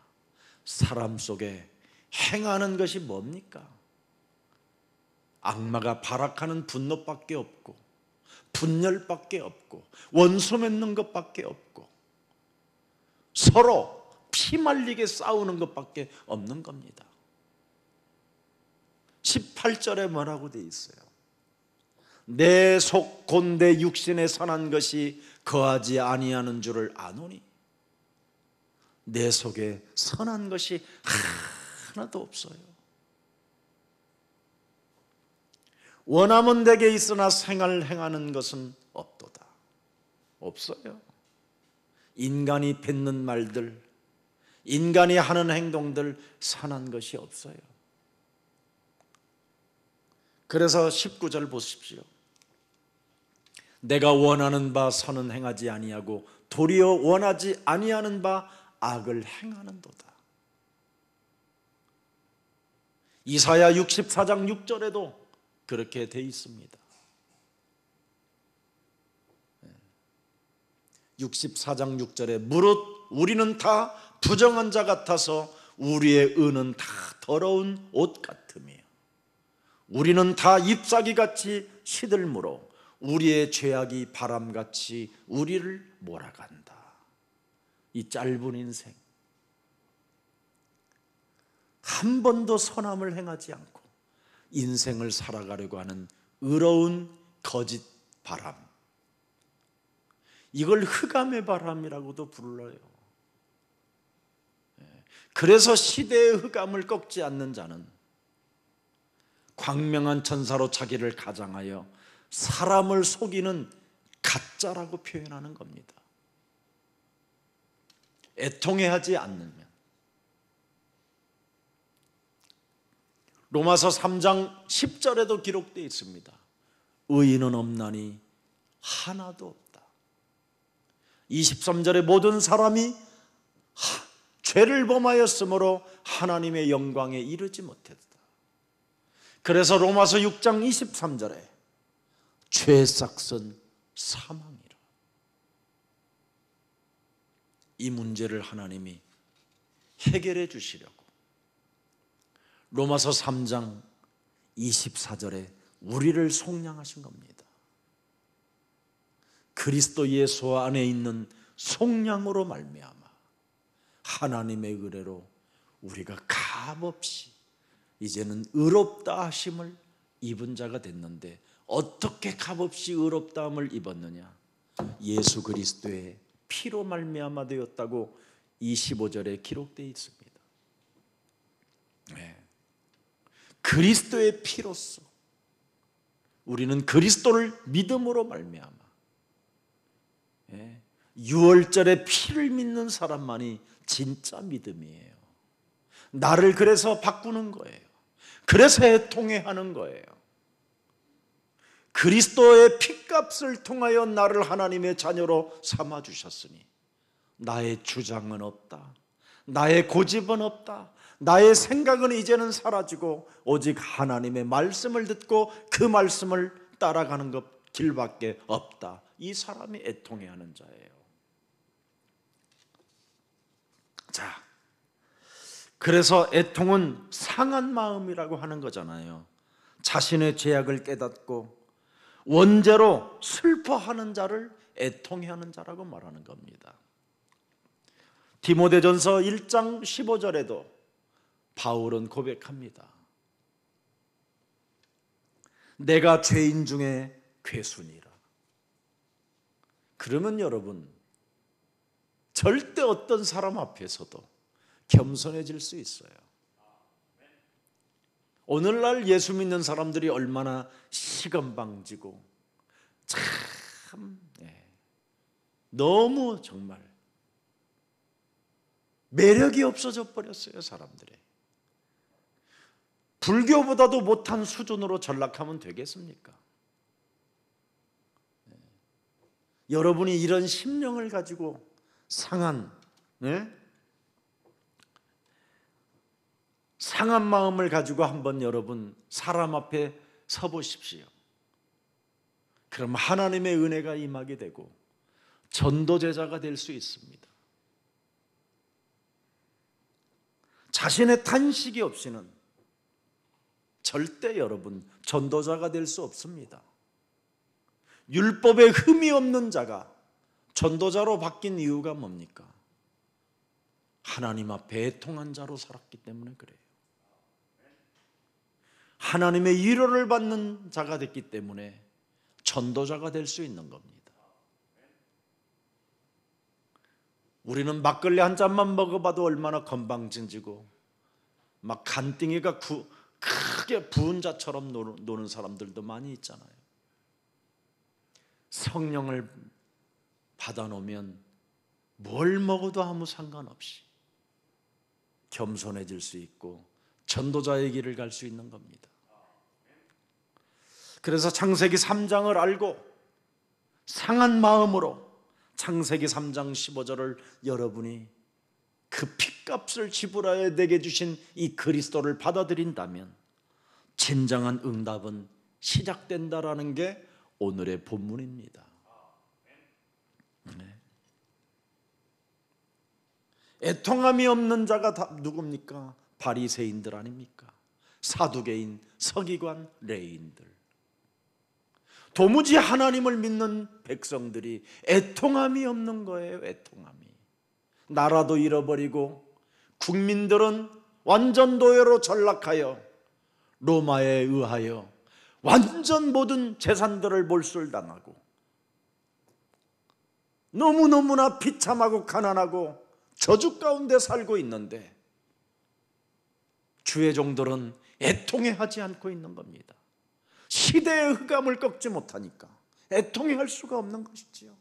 사람 속에 행하는 것이 뭡니까? 악마가 발악하는 분노밖에 없고 분열밖에 없고 원수 맺는 것밖에 없고 서로 피말리게 싸우는 것밖에 없는 겁니다. 18절에 뭐라고 되어 있어요? 내 속 곧 내 육신에 선한 것이 거하지 아니하는 줄을 아노니. 내 속에 선한 것이 하나도 없어요. 원함은 내게 있으나 생활 행하는 것은 없도다. 없어요. 인간이 뱉는 말들, 인간이 하는 행동들 선한 것이 없어요. 그래서 19절 보십시오. 내가 원하는 바 선은 행하지 아니하고 도리어 원하지 아니하는 바 악을 행하는도다. 이사야 64장 6절에도 그렇게 돼 있습니다. 64장 6절에 무릇 우리는 다 부정한 자 같아서 우리의 의는 다 더러운 옷 같으며 우리는 다 잎사귀같이 시들므로 우리의 죄악이 바람같이 우리를 몰아간다. 이 짧은 인생 한 번도 선함을 행하지 않고 인생을 살아가려고 하는 의로운 거짓 바람, 이걸 흑암의 바람이라고도 불러요. 그래서 시대의 흑암을 꺾지 않는 자는 광명한 천사로 자기를 가장하여 사람을 속이는 가짜라고 표현하는 겁니다. 애통해하지 않으면. 로마서 3장 10절에도 기록되어 있습니다. 의인은 없나니 하나도 없다. 23절에 모든 사람이 죄를 범하였으므로 하나님의 영광에 이르지 못했다. 그래서 로마서 6장 23절에 죄의 삭은 사망이라. 이 문제를 하나님이 해결해 주시려고 로마서 3장 24절에 우리를 속량하신 겁니다. 그리스도 예수 안에 있는 속량으로 말미암아 하나님의 은혜로 우리가 값없이 이제는 의롭다 하심을 입은 자가 됐는데, 어떻게 값없이 의롭다함을 입었느냐? 예수 그리스도의 피로 말미암아 되었다고 25절에 기록되어 있습니다. 네. 그리스도의 피로써 우리는 그리스도를 믿음으로 말미암아, 네, 유월절의 피를 믿는 사람만이 진짜 믿음이에요. 나를 그래서 바꾸는 거예요. 그래서 애통해하는 거예요. 그리스도의 피값을 통하여 나를 하나님의 자녀로 삼아주셨으니 나의 주장은 없다, 나의 고집은 없다, 나의 생각은 이제는 사라지고 오직 하나님의 말씀을 듣고 그 말씀을 따라가는 것 길밖에 없다. 이 사람이 애통해하는 자예요. 자, 그래서 애통은 상한 마음이라고 하는 거잖아요. 자신의 죄악을 깨닫고 원죄로 슬퍼하는 자를 애통해하는 자라고 말하는 겁니다. 디모데전서 1장 15절에도 바울은 고백합니다. 내가 죄인 중에 괴순이라. 그러면 여러분, 절대 어떤 사람 앞에서도 겸손해질 수 있어요. 오늘날 예수 믿는 사람들이 얼마나 시건방지고 참 너무 정말 매력이 없어져 버렸어요. 사람들이 불교보다도 못한 수준으로 전락하면 되겠습니까? 여러분이 이런 심령을 가지고 상한 마음을 가지고 한번 여러분 사람 앞에 서 보십시오. 그럼 하나님의 은혜가 임하게 되고 전도제자가 될 수 있습니다. 자신의 탄식이 없이는 절대 여러분 전도자가 될 수 없습니다. 율법에 흠이 없는 자가 전도자로 바뀐 이유가 뭡니까? 하나님 앞에 애통한 자로 살았기 때문에 그래요. 하나님의 위로를 받는 자가 됐기 때문에 전도자가 될 수 있는 겁니다. 우리는 막걸리 한 잔만 먹어봐도 얼마나 건방진지고 막 간띵이가 크게 부은 자처럼 노는 사람들도 많이 있잖아요. 성령을 받아놓으면 뭘 먹어도 아무 상관없이 겸손해질 수 있고 전도자의 길을 갈 수 있는 겁니다. 그래서 창세기 3장을 알고 상한 마음으로 창세기 3장 15절을 여러분이 그 핏값을 지불하여 내게 주신 이 그리스도를 받아들인다면 진정한 응답은 시작된다라는 게 오늘의 본문입니다. 네. 애통함이 없는 자가 다 누굽니까? 바리새인들 아닙니까? 사두개인, 서기관, 레인들. 도무지 하나님을 믿는 백성들이 애통함이 없는 거예요. 애통함이. 나라도 잃어버리고 국민들은 완전 노예로 전락하여 로마에 의하여 완전 모든 재산들을 몰수당하고 너무너무나 비참하고 가난하고 저주 가운데 살고 있는데 주의 종들은 애통해하지 않고 있는 겁니다. 시대의 흑암을 꺾지 못하니까 애통해할 수가 없는 것이지요.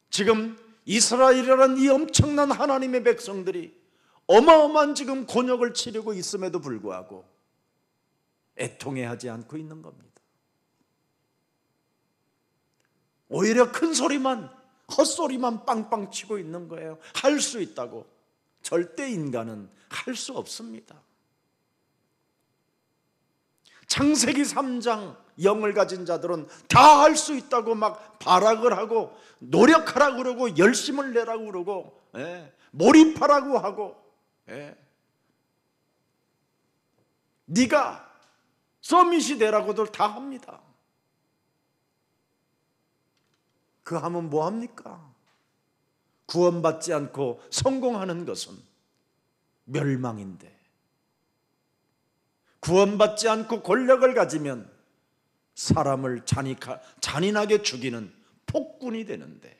지금 이스라엘이라는 이 엄청난 하나님의 백성들이 어마어마한 지금 곤욕을 치르고 있음에도 불구하고 애통해하지 않고 있는 겁니다. 오히려 큰 소리만, 헛소리만 빵빵 치고 있는 거예요. 할 수 있다고. 절대 인간은 할 수 없습니다. 창세기 3장 영을 가진 자들은 다 할 수 있다고 막 발악을 하고 노력하라고 그러고 열심을 내라고 그러고 몰입하라고 하고 네가 서밋이 되라고들 다 합니다. 그 하면 뭐합니까? 구원받지 않고 성공하는 것은 멸망인데, 구원받지 않고 권력을 가지면 사람을 잔인하게 죽이는 폭군이 되는데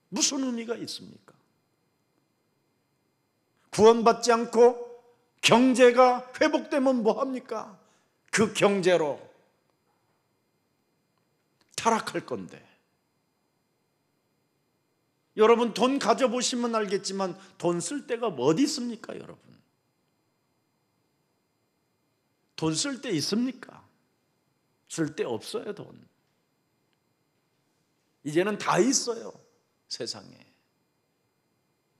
무슨 의미가 있습니까? 구원받지 않고 경제가 회복되면 뭐합니까? 그 경제로 타락할 건데. 여러분 돈 가져보시면 알겠지만 돈 쓸 데가 어디 있습니까? 여러분 돈 쓸 데 있습니까? 쓸 데 없어요. 돈 이제는 다 있어요. 세상에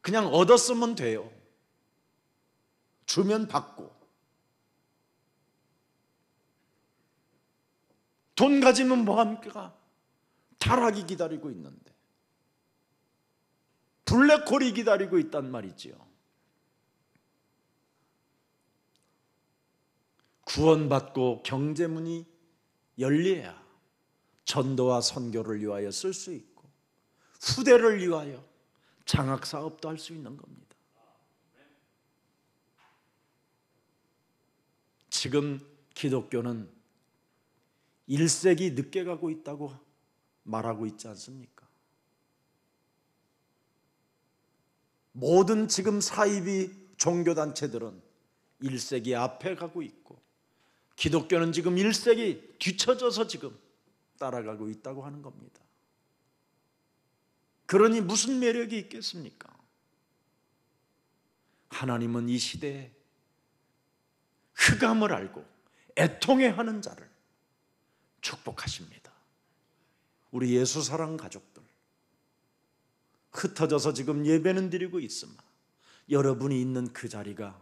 그냥 얻었으면 돼요. 주면 받고. 돈 가지면 뭐합니까? 타락이 기다리고 있는데, 블랙홀이 기다리고 있단 말이지요. 구원받고 경제문이 열려야 전도와 선교를 위하여 쓸 수 있고 후대를 위하여 장학사업도 할 수 있는 겁니다. 지금 기독교는 1세기 늦게 가고 있다고 말하고 있지 않습니까? 모든 지금 사이비 종교단체들은 1세기 앞에 가고 있고 기독교는 지금 1세기 뒤처져서 지금 따라가고 있다고 하는 겁니다. 그러니 무슨 매력이 있겠습니까? 하나님은 이 시대에 흑암을 알고 애통해하는 자를 축복하십니다. 우리 예수사랑 가족들 흩어져서 지금 예배는 드리고 있으나 여러분이 있는 그 자리가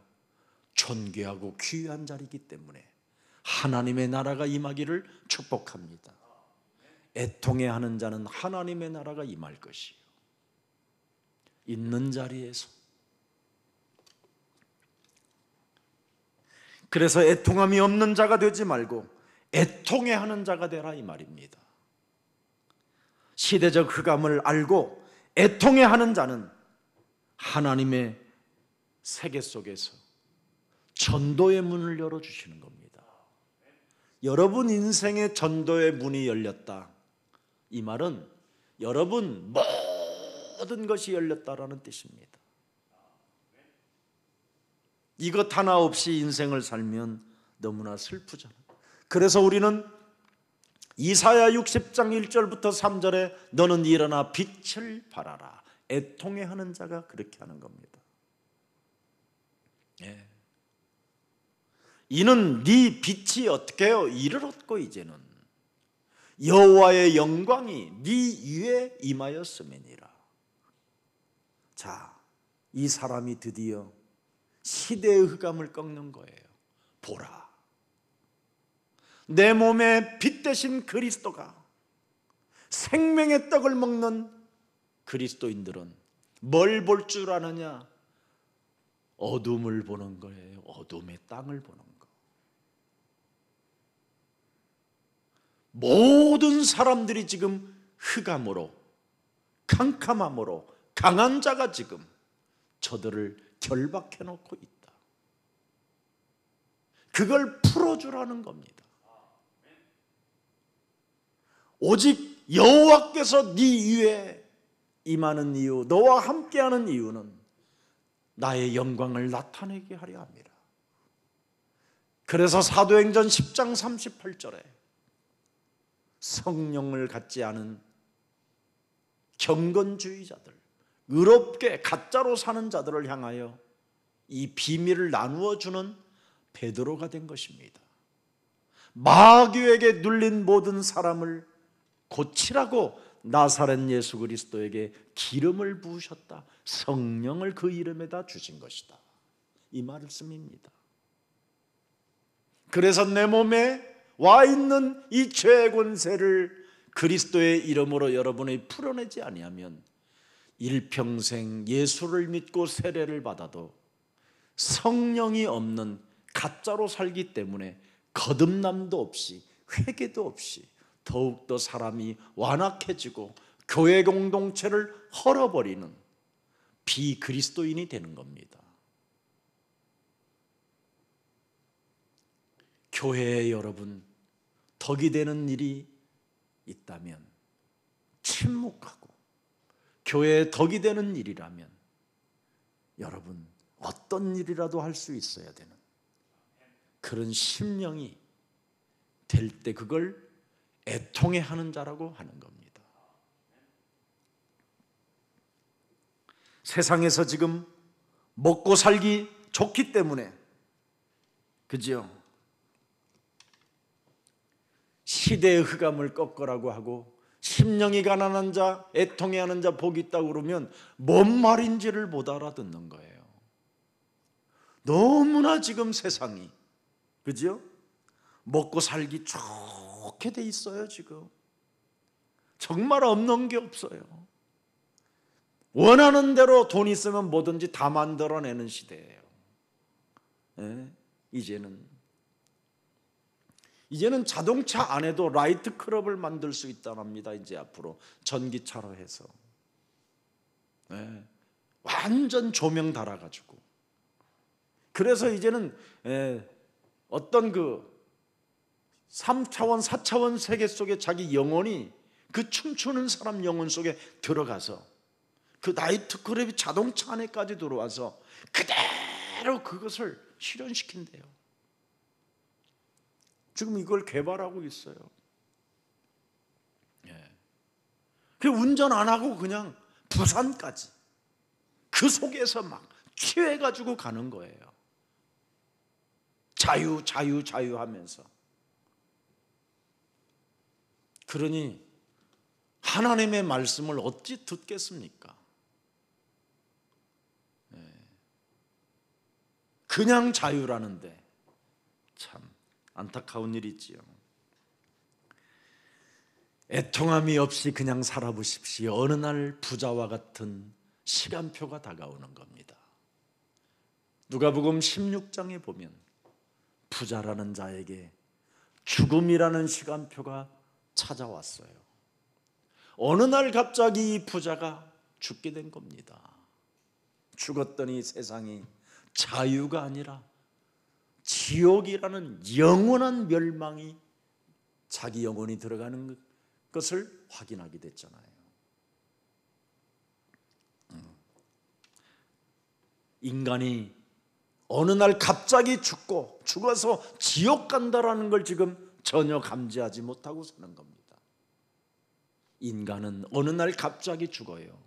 존귀하고 귀한 자리이기 때문에 하나님의 나라가 임하기를 축복합니다. 애통해하는 자는 하나님의 나라가 임할 것이요 있는 자리에서. 그래서 애통함이 없는 자가 되지 말고 애통해하는 자가 되라 이 말입니다. 시대적 흑암을 알고 애통해하는 자는 하나님의 세계 속에서 전도의 문을 열어주시는 겁니다. 여러분 인생의 전도의 문이 열렸다, 이 말은 여러분 모든 것이 열렸다라는 뜻입니다. 이것 하나 없이 인생을 살면 너무나 슬프잖아요. 그래서 우리는 이사야 60장 1절부터 3절에 너는 일어나 빛을 발하라, 애통해하는 자가 그렇게 하는 겁니다. 이는 네 빛이 어떻게 해요? 이를 얻고 이제는 여호와의 영광이 네 위에 임하였음이니라. 자, 이 사람이 드디어 시대의 흑암을 꺾는 거예요. 보라, 내 몸에 빛 대신 그리스도가, 생명의 떡을 먹는 그리스도인들은 뭘 볼 줄 아느냐? 어둠을 보는 거예요. 어둠의 땅을 보는 거. 모든 사람들이 지금 흑암으로, 캄캄함으로 강한 자가 지금 저들을 결박해 놓고 있다. 그걸 풀어주라는 겁니다. 오직 여호와께서 네 위에 임하는 이유, 너와 함께하는 이유는 나의 영광을 나타내게 하려 합니다. 그래서 사도행전 10장 38절에 성령을 갖지 않은 경건주의자들, 의롭게 가짜로 사는 자들을 향하여 이 비밀을 나누어 주는 베드로가 된 것입니다. 마귀에게 눌린 모든 사람을 고치라고 나사렛 예수 그리스도에게 기름을 부으셨다. 성령을 그 이름에다 주신 것이다. 이 말씀입니다. 그래서 내 몸에 와 있는 이 죄의 권세를 그리스도의 이름으로 여러분이 풀어내지 아니하면 일평생 예수를 믿고 세례를 받아도 성령이 없는 가짜로 살기 때문에 거듭남도 없이 회개도 없이 더욱더 사람이 완악해지고 교회 공동체를 헐어버리는 비그리스도인이 되는 겁니다. 교회에 여러분 덕이 되는 일이 있다면 침묵하고 교회에 덕이 되는 일이라면 여러분 어떤 일이라도 할 수 있어야 되는 그런 심령이 될 때 그걸 애통해 하는 자라고 하는 겁니다. 세상에서 지금 먹고 살기 좋기 때문에 그죠? 시대의 흑암을 꺾으라고 하고 심령이 가난한 자, 애통해하는 자 복이 있다고 그러면 뭔 말인지를 못 알아듣는 거예요. 너무나 지금 세상이 그죠? 먹고 살기 좋게 돼 있어요. 지금 정말 없는 게 없어요. 원하는 대로 돈 있으면 뭐든지 다 만들어내는 시대예요. 네? 이제는 자동차 안에도 라이트 클럽을 만들 수 있다랍니다. 이제 앞으로 전기차로 해서 완전 조명 달아가지고 그래서 이제는 어떤 그 3차원, 4차원 세계 속에 자기 영혼이 그 춤추는 사람 영혼 속에 들어가서 그 나이트 클럽이 자동차 안에까지 들어와서 그대로 그것을 실현시킨대요. 지금 이걸 개발하고 있어요. 그 운전 안 하고 그냥 부산까지 그 속에서 막 취해가지고 가는 거예요. 자유 하면서. 그러니 하나님의 말씀을 어찌 듣겠습니까? 그냥 자유라는데 참 안타까운 일이지요. 애통함이 없이 그냥 살아보십시오. 어느 날 부자와 같은 시간표가 다가오는 겁니다. 누가복음 16장에 보면 부자라는 자에게 죽음이라는 시간표가 찾아왔어요. 어느 날 갑자기 이 부자가 죽게 된 겁니다. 죽었더니 세상이 자유가 아니라 지옥이라는 영원한 멸망이 자기 영혼이 들어가는 것을 확인하게 됐잖아요. 인간이 어느 날 갑자기 죽어서 지옥 간다라는 걸 지금 전혀 감지하지 못하고 사는 겁니다. 인간은 어느 날 갑자기 죽어요.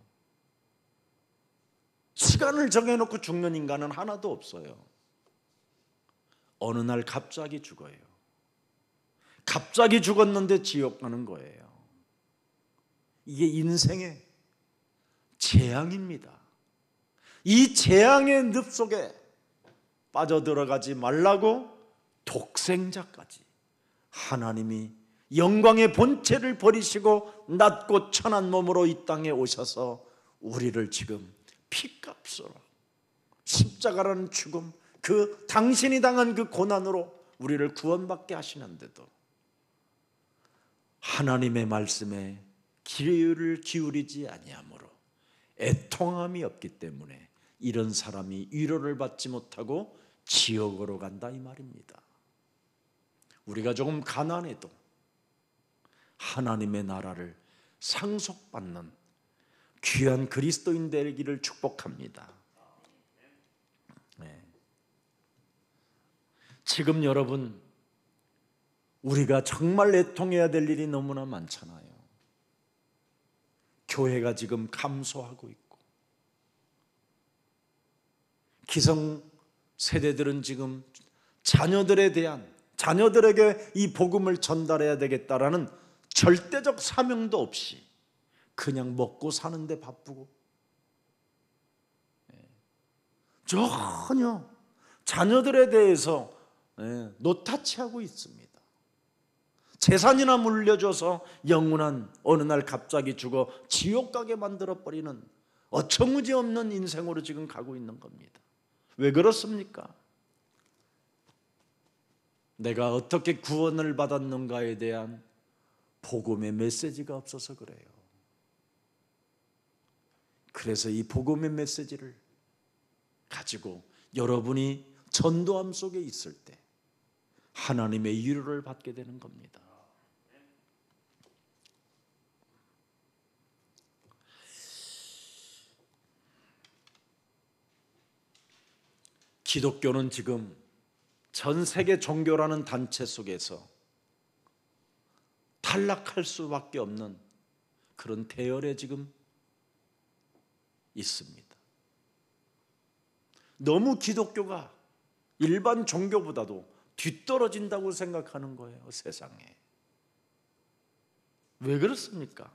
시간을 정해놓고 죽는 인간은 하나도 없어요. 어느 날 갑자기 죽어요. 갑자기 죽었는데 지옥 가는 거예요. 이게 인생의 재앙입니다. 이 재앙의 늪 속에 빠져들어가지 말라고 독생자까지 하나님이 영광의 본체를 버리시고 낮고 천한 몸으로 이 땅에 오셔서 우리를 지금 피값으로 십자가라는 죽음, 그 당신이 당한 그 고난으로 우리를 구원받게 하시는데도 하나님의 말씀에 귀를 기울이지 아니하므로 애통함이 없기 때문에 이런 사람이 위로를 받지 못하고 지옥으로 간다 이 말입니다. 우리가 조금 가난해도 하나님의 나라를 상속받는 귀한 그리스도인 되기를 축복합니다. 네. 지금 여러분 우리가 정말 애통해야 될 일이 너무나 많잖아요. 교회가 지금 감소하고 있고 기성 세대들은 지금 자녀들에 대한 자녀들에게 이 복음을 전달해야 되겠다라는 절대적 사명도 없이 그냥 먹고 사는데 바쁘고, 전혀 자녀들에 대해서 노타치하고 있습니다. 재산이나 물려줘서 영원한 어느 날 갑자기 죽어 지옥 가게 만들어버리는 어처구니 없는 인생으로 지금 가고 있는 겁니다. 왜 그렇습니까? 내가 어떻게 구원을 받았는가에 대한 복음의 메시지가 없어서 그래요. 그래서 이 복음의 메시지를 가지고 여러분이 전도함 속에 있을 때 하나님의 위로를 받게 되는 겁니다. 기독교는 지금 전 세계 종교라는 단체 속에서 탈락할 수밖에 없는 그런 대열에 지금 있습니다. 너무 기독교가 일반 종교보다도 뒤떨어진다고 생각하는 거예요, 세상에. 왜 그렇습니까?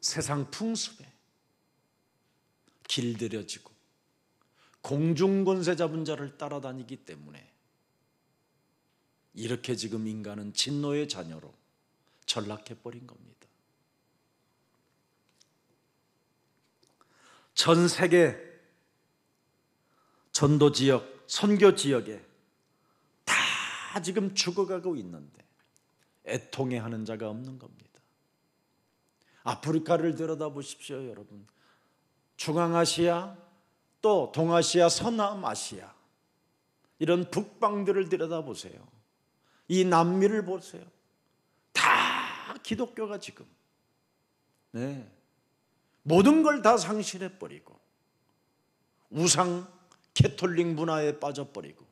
세상 풍습에 길들여지고 공중권세 잡은 자를 따라다니기 때문에 이렇게 지금 인간은 진노의 자녀로 전락해버린 겁니다. 전 세계 전도 지역, 선교 지역에 다 지금 죽어가고 있는데 애통해하는 자가 없는 겁니다. 아프리카를 들여다보십시오, 여러분. 중앙아시아, 또 동아시아, 서남아시아, 이런 북방들을 들여다보세요. 이 남미를 보세요. 다 기독교가 지금 모든 걸 다 상실해버리고 우상 캐톨릭 문화에 빠져버리고,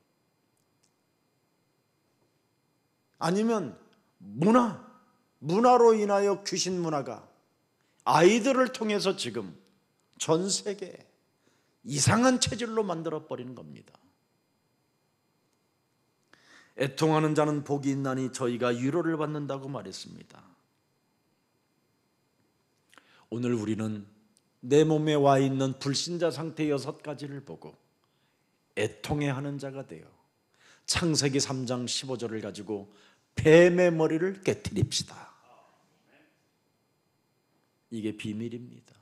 아니면 문화로 인하여 귀신 문화가 아이들을 통해서 지금 전 세계에 이상한 체질로 만들어버리는 겁니다. 애통하는 자는 복이 있나니 저희가 위로를 받는다고 말했습니다. 오늘 우리는 내 몸에 와 있는 불신자 상태 6가지를 보고 애통해하는 자가 되어 창세기 3장 15절을 가지고 뱀의 머리를 깨트립시다. 이게 비밀입니다.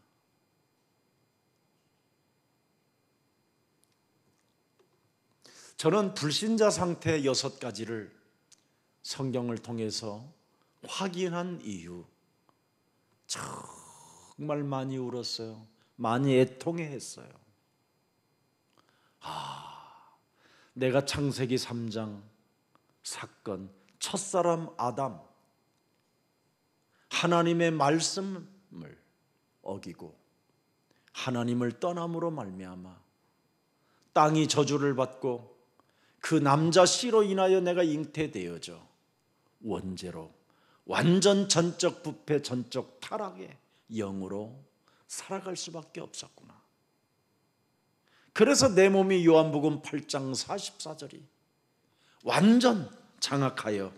저는 불신자 상태 6가지를 성경을 통해서 확인한 이유, 정말 많이 울었어요. 많이 애통해했어요. 내가 창세기 3장 사건, 첫사람 아담, 하나님의 말씀을 어기고 하나님을 떠남으로 말미암아 땅이 저주를 받고 그 남자 씨로 인하여 내가 잉태되어져 원죄로 완전 전적 부패, 전적 타락의 영으로 살아갈 수밖에 없었구나. 그래서 내 몸이 요한복음 8장 44절이 완전 장악하여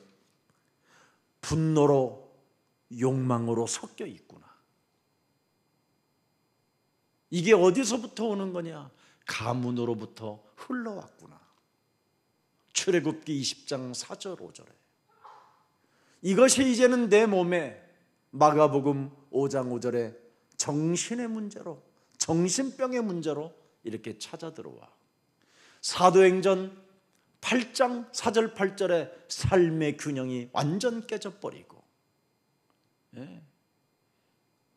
분노로 욕망으로 섞여 있구나. 이게 어디서부터 오는 거냐? 가문으로부터 흘러왔구나. 출애굽기 20장 4절 5절에 이것이 이제는 내 몸에, 마가복음 5장 5절에 정신의 문제로, 정신병의 문제로 이렇게 찾아 들어와. 사도행전 8장 4절 8절에 삶의 균형이 완전 깨져버리고,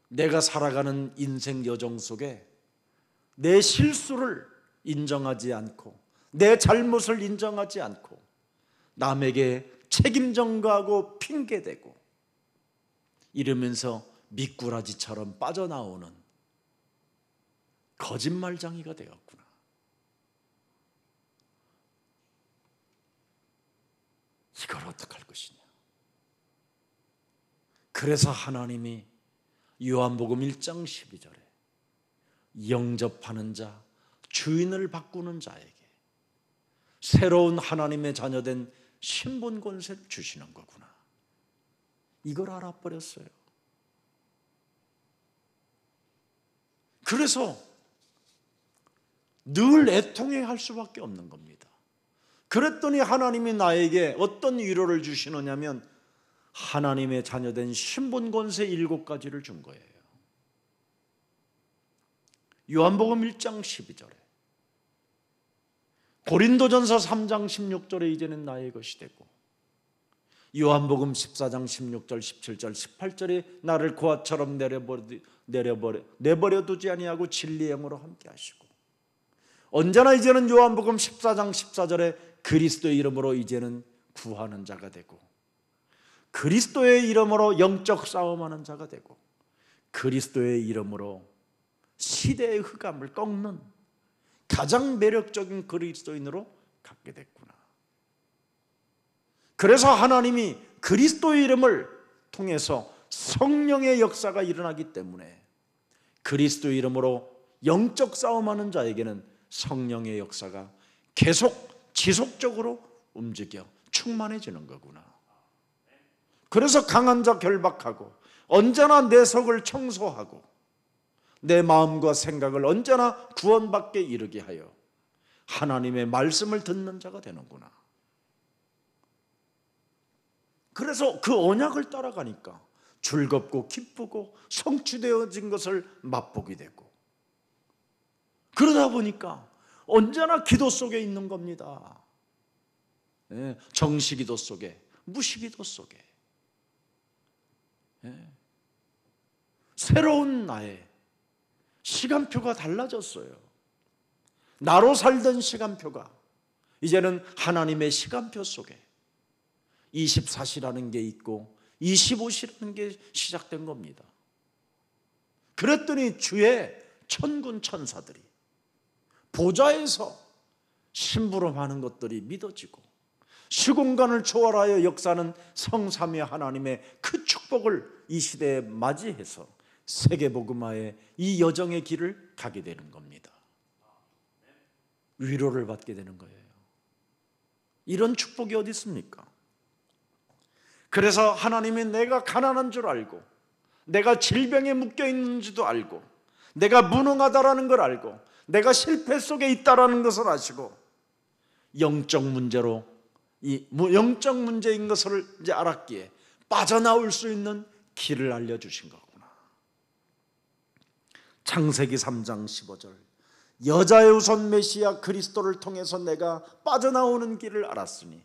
내가 살아가는 인생 여정 속에 내 실수를 인정하지 않고 내 잘못을 인정하지 않고 남에게 책임 전가하고 핑계대고 이러면서 미꾸라지처럼 빠져나오는 거짓말쟁이가 되었구나. 이걸 어떡할 것이냐. 그래서 하나님이 요한복음 1장 12절에 영접하는 자, 주인을 바꾸는 자에게 새로운 하나님의 자녀된 신분 권세를 주시는 거구나. 이걸 알아버렸어요. 그래서 늘 애통해 할 수밖에 없는 겁니다. 그랬더니 하나님이 나에게 어떤 위로를 주시느냐면 하나님의 자녀된 신분 권세 7가지를 준 거예요. 요한복음 1장 12절에, 고린도전서 3장 16절에 이제는 나의 것이 되고, 요한복음 14장 16절, 17절, 18절에 나를 고아처럼 내버려 두지 아니하고 진리의 영으로 함께 하시고, 언제나 이제는 요한복음 14장 14절에 그리스도의 이름으로 이제는 구하는 자가 되고, 그리스도의 이름으로 영적 싸움하는 자가 되고, 그리스도의 이름으로 시대의 흑암을 꺾는 가장 매력적인 그리스도인으로 갖게 됐구나. 그래서 하나님이 그리스도의 이름을 통해서 성령의 역사가 일어나기 때문에 그리스도의 이름으로 영적 싸움하는 자에게는 성령의 역사가 계속 지속적으로 움직여 충만해지는 거구나. 그래서 강한 자 결박하고, 언제나 내 속을 청소하고, 내 마음과 생각을 언제나 구원받게 이르게 하여 하나님의 말씀을 듣는 자가 되는구나. 그래서 그 언약을 따라가니까 즐겁고 기쁘고 성취되어진 것을 맛보게 되고, 그러다 보니까 언제나 기도 속에 있는 겁니다. 정시기도 속에, 무시기도 속에, 새로운 나의 시간표가 달라졌어요. 나로 살던 시간표가 이제는 하나님의 시간표 속에 24시라는 게 있고 25시라는 게 시작된 겁니다. 그랬더니 주의 천군 천사들이 보좌에서 심부름하는 것들이 믿어지고, 시공간을 초월하여 역사하는 성삼위 하나님의 그 축복을 이 시대에 맞이해서 세계복음화의 이 여정의 길을 가게 되는 겁니다. 위로를 받게 되는 거예요. 이런 축복이 어디 있습니까? 그래서 하나님이 내가 가난한 줄 알고, 내가 질병에 묶여 있는지도 알고, 내가 무능하다라는 걸 알고, 내가 실패 속에 있다라는 것을 아시고, 영적 문제로 이 영적 문제인 것을 이제 알았기에 빠져나올 수 있는 길을 알려주신 거구나. 창세기 3장 15절, 여자의 우선 메시아 그리스도를 통해서 내가 빠져나오는 길을 알았으니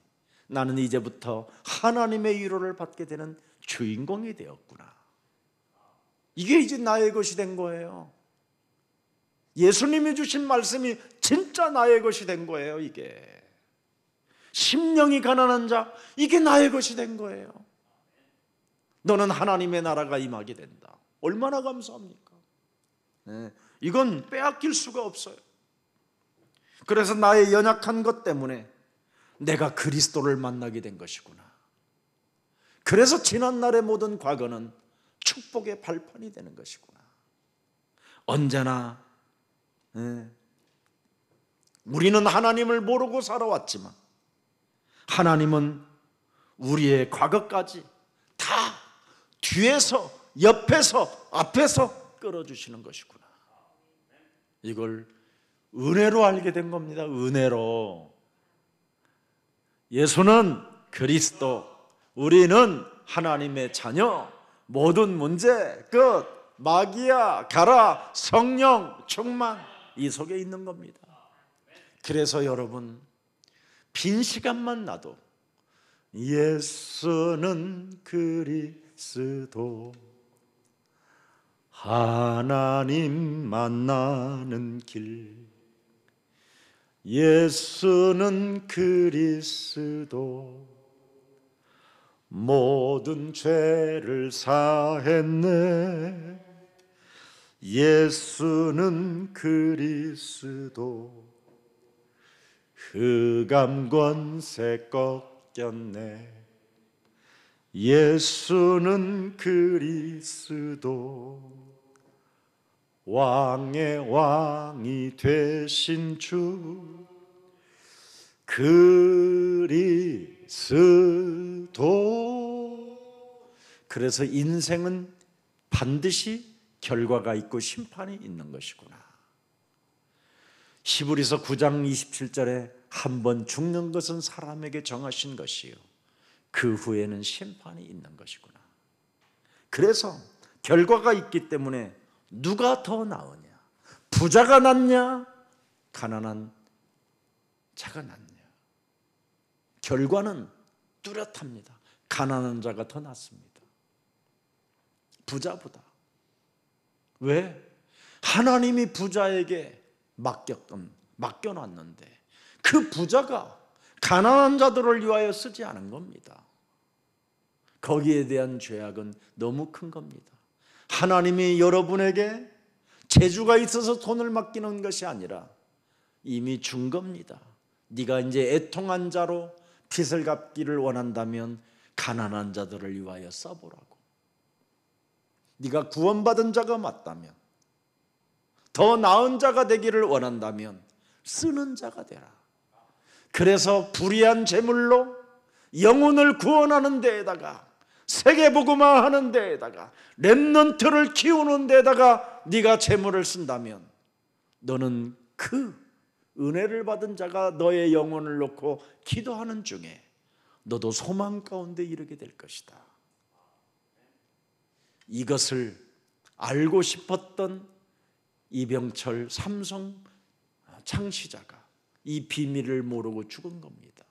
나는 이제부터 하나님의 위로를 받게 되는 주인공이 되었구나. 이게 이제 나의 것이 된 거예요. 예수님이 주신 말씀이 진짜 나의 것이 된 거예요. 이게 심령이 가난한 자, 이게 나의 것이 된 거예요. 너는 하나님의 나라가 임하게 된다. 얼마나 감사합니까? 이건 빼앗길 수가 없어요. 그래서 나의 연약한 것 때문에 내가 그리스도를 만나게 된 것이구나. 그래서 지난날의 모든 과거는 축복의 발판이 되는 것이구나. 언제나 우리는 하나님을 모르고 살아왔지만 하나님은 우리의 과거까지 다 뒤에서, 옆에서, 앞에서 끌어주시는 것이구나. 이걸 은혜로 알게 된 겁니다. 은혜로. 예수는 그리스도, 우리는 하나님의 자녀, 모든 문제 끝, 마귀야 가라, 성령 충만, 이 속에 있는 겁니다. 그래서 여러분, 빈 시간만 나도 예수는 그리스도, 하나님 만나는 길, 예수는 그리스도, 모든 죄를 사했네, 예수는 그리스도, 흑암 권세 꺾였네, 예수는 그리스도, 왕의 왕이 되신 주 그리스도. 그래서 인생은 반드시 결과가 있고 심판이 있는 것이구나. 히브리서 9장 27절에 한 번 죽는 것은 사람에게 정하신 것이요 그 후에는 심판이 있는 것이구나. 그래서 결과가 있기 때문에 누가 더 나으냐? 부자가 낫냐? 가난한 자가 낫냐? 결과는 뚜렷합니다. 가난한 자가 더 낫습니다. 부자보다. 왜? 하나님이 부자에게 맡겨놨는데 그 부자가 가난한 자들을 위하여 쓰지 않은 겁니다. 거기에 대한 죄악은 너무 큰 겁니다. 하나님이 여러분에게 재주가 있어서 돈을 맡기는 것이 아니라 이미 준 겁니다. 네가 이제 애통한 자로 빚을 갚기를 원한다면 가난한 자들을 위하여 써보라고. 네가 구원받은 자가 맞다면, 더 나은 자가 되기를 원한다면 쓰는 자가 되라. 그래서 불의한 재물로 영혼을 구원하는 데에다가, 세계복음화하는 데에다가, 렘넌트를 키우는 데에다가 네가 재물을 쓴다면 너는 그 은혜를 받은 자가 너의 영혼을 놓고 기도하는 중에 너도 소망 가운데 이르게 될 것이다. 이것을 알고 싶었던 이병철 삼성 창시자가 이 비밀을 모르고 죽은 겁니다.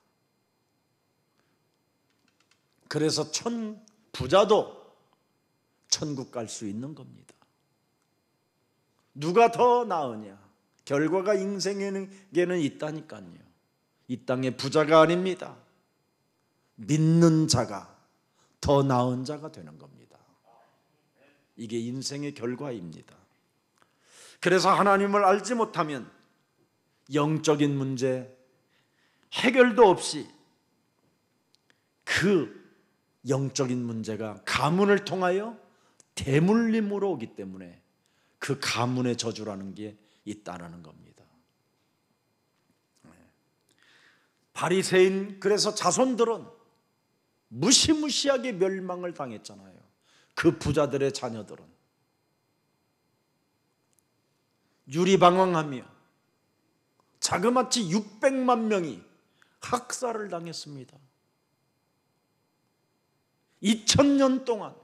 그래서 부자도 천국 갈 수 있는 겁니다. 누가 더 나으냐? 결과가 인생에는 있다니까요. 이 땅의 부자가 아닙니다. 믿는 자가 더 나은 자가 되는 겁니다. 이게 인생의 결과입니다. 그래서 하나님을 알지 못하면 영적인 문제 해결도 없이 그 영적인 문제가 가문을 통하여 대물림으로 오기 때문에 그 가문의 저주라는 게 있다라는 겁니다. 바리새인, 그래서 자손들은 무시무시하게 멸망을 당했잖아요. 그 부자들의 자녀들은 유리방황하며 자그마치 600만 명이 학살을 당했습니다. 2000년 동안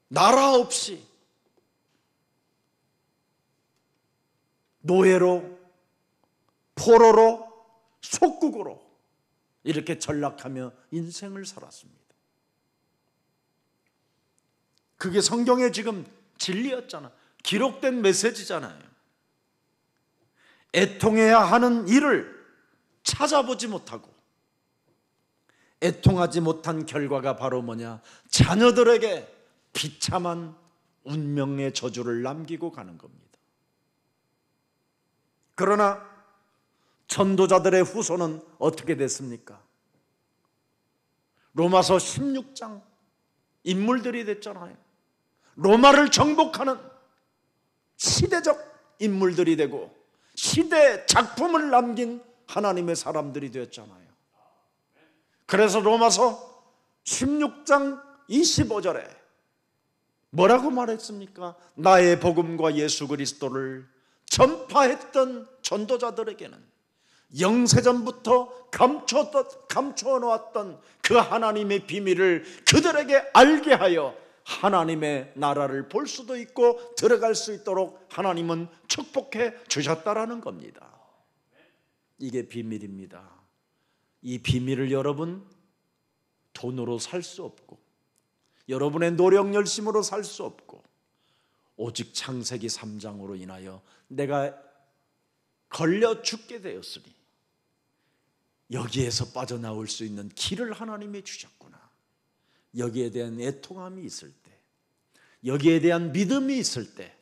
나라 없이 노예로, 포로로, 속국으로 이렇게 전락하며 인생을 살았습니다. 그게 성경에 지금 진리였잖아. 기록된 메시지잖아요. 애통해야 하는 일을 찾아보지 못하고 애통하지 못한 결과가 바로 뭐냐? 자녀들에게 비참한 운명의 저주를 남기고 가는 겁니다. 그러나 전도자들의 후손은 어떻게 됐습니까? 로마서 16장 인물들이 됐잖아요. 로마를 정복하는 시대적 인물들이 되고 시대 작품을 남긴 하나님의 사람들이 되었잖아요. 그래서 로마서 16장 25절에 뭐라고 말했습니까? 나의 복음과 예수 그리스도를 전파했던 전도자들에게는 영세전부터 감춰놓았던 그 하나님의 비밀을 그들에게 알게 하여 하나님의 나라를 볼 수도 있고 들어갈 수 있도록 하나님은 축복해 주셨다라는 겁니다. 이게 비밀입니다. 이 비밀을 여러분 돈으로 살 수 없고 여러분의 노력 열심으로 살 수 없고 오직 창세기 3장으로 인하여 내가 걸려 죽게 되었으니 여기에서 빠져나올 수 있는 길을 하나님이 주셨구나. 여기에 대한 애통함이 있을 때, 여기에 대한 믿음이 있을 때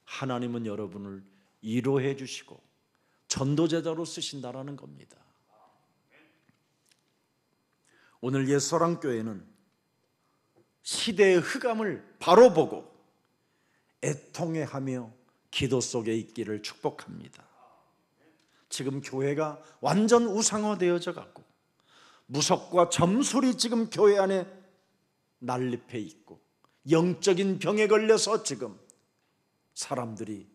하나님은 여러분을 위로해 주시고 전도제자로 쓰신다라는 겁니다. 오늘 옛사랑교회는 시대의 흑암을 바로 보고 애통해하며 기도 속에 있기를 축복합니다. 지금 교회가 완전 우상화되어져 갖고 무속과 점술이 지금 교회 안에 난립해 있고 영적인 병에 걸려서 지금 사람들이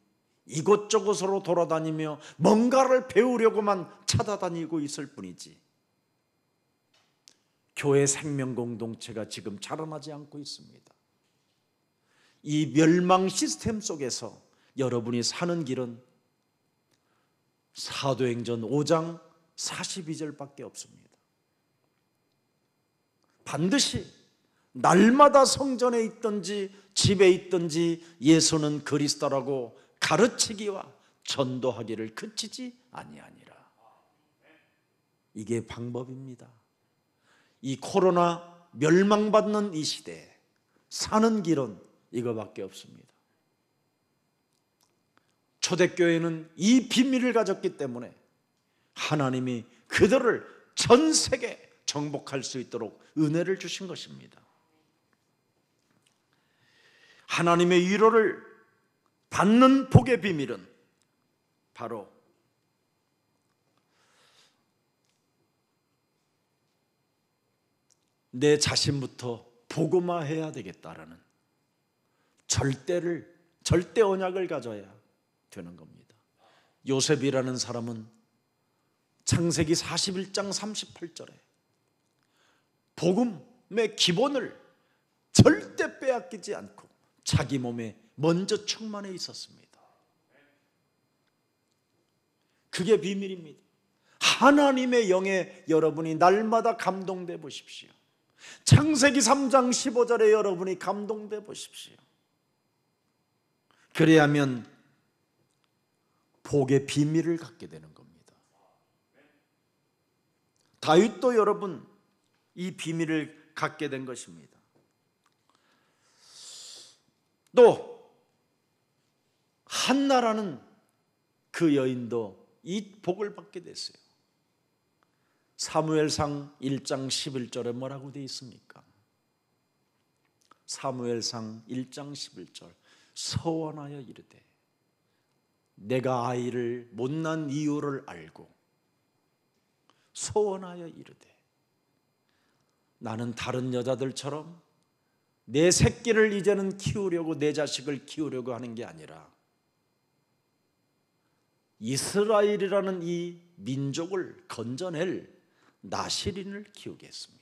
이곳저곳으로 돌아다니며 뭔가를 배우려고만 찾아다니고 있을 뿐이지 교회 생명 공동체가 지금 자라나지 않고 있습니다. 이 멸망 시스템 속에서 여러분이 사는 길은 사도행전 5장 42절밖에 없습니다. 반드시 날마다 성전에 있든지 집에 있든지 예수는 그리스도라고 가르치기와 전도하기를 그치지 아니하니라. 이게 방법입니다. 이 코로나 멸망받는 이 시대에 사는 길은 이거밖에 없습니다. 초대교회는 이 비밀을 가졌기 때문에 하나님이 그들을 전 세계 정복할 수 있도록 은혜를 주신 것입니다. 하나님의 위로를 받는 복의 비밀은 바로 내 자신부터 복음화해야 되겠다라는 절대 언약을 가져야 되는 겁니다. 요셉이라는 사람은 창세기 41장 38절에 복음의 기본을 절대 빼앗기지 않고 자기 몸에 먼저 충만해 있었습니다. 그게 비밀입니다. 하나님의 영에 여러분이 날마다 감동돼 보십시오. 창세기 3장 15절에 여러분이 감동돼 보십시오. 그래야면 복의 비밀을 갖게 되는 겁니다. 다윗도 여러분 이 비밀을 갖게 된 것입니다. 또 한나라는 그 여인도 이 복을 받게 됐어요. 사무엘상 1장 11절에 뭐라고 되어 있습니까? 사무엘상 1장 11절 서원하여 이르되 내가 아이를 못 낳은 이유를 알고 서원하여 이르되 나는 다른 여자들처럼 내 새끼를 이제는 키우려고 내 자식을 키우려고 하는 게 아니라 이스라엘이라는 이 민족을 건져낼 나시린을 키우겠습니다.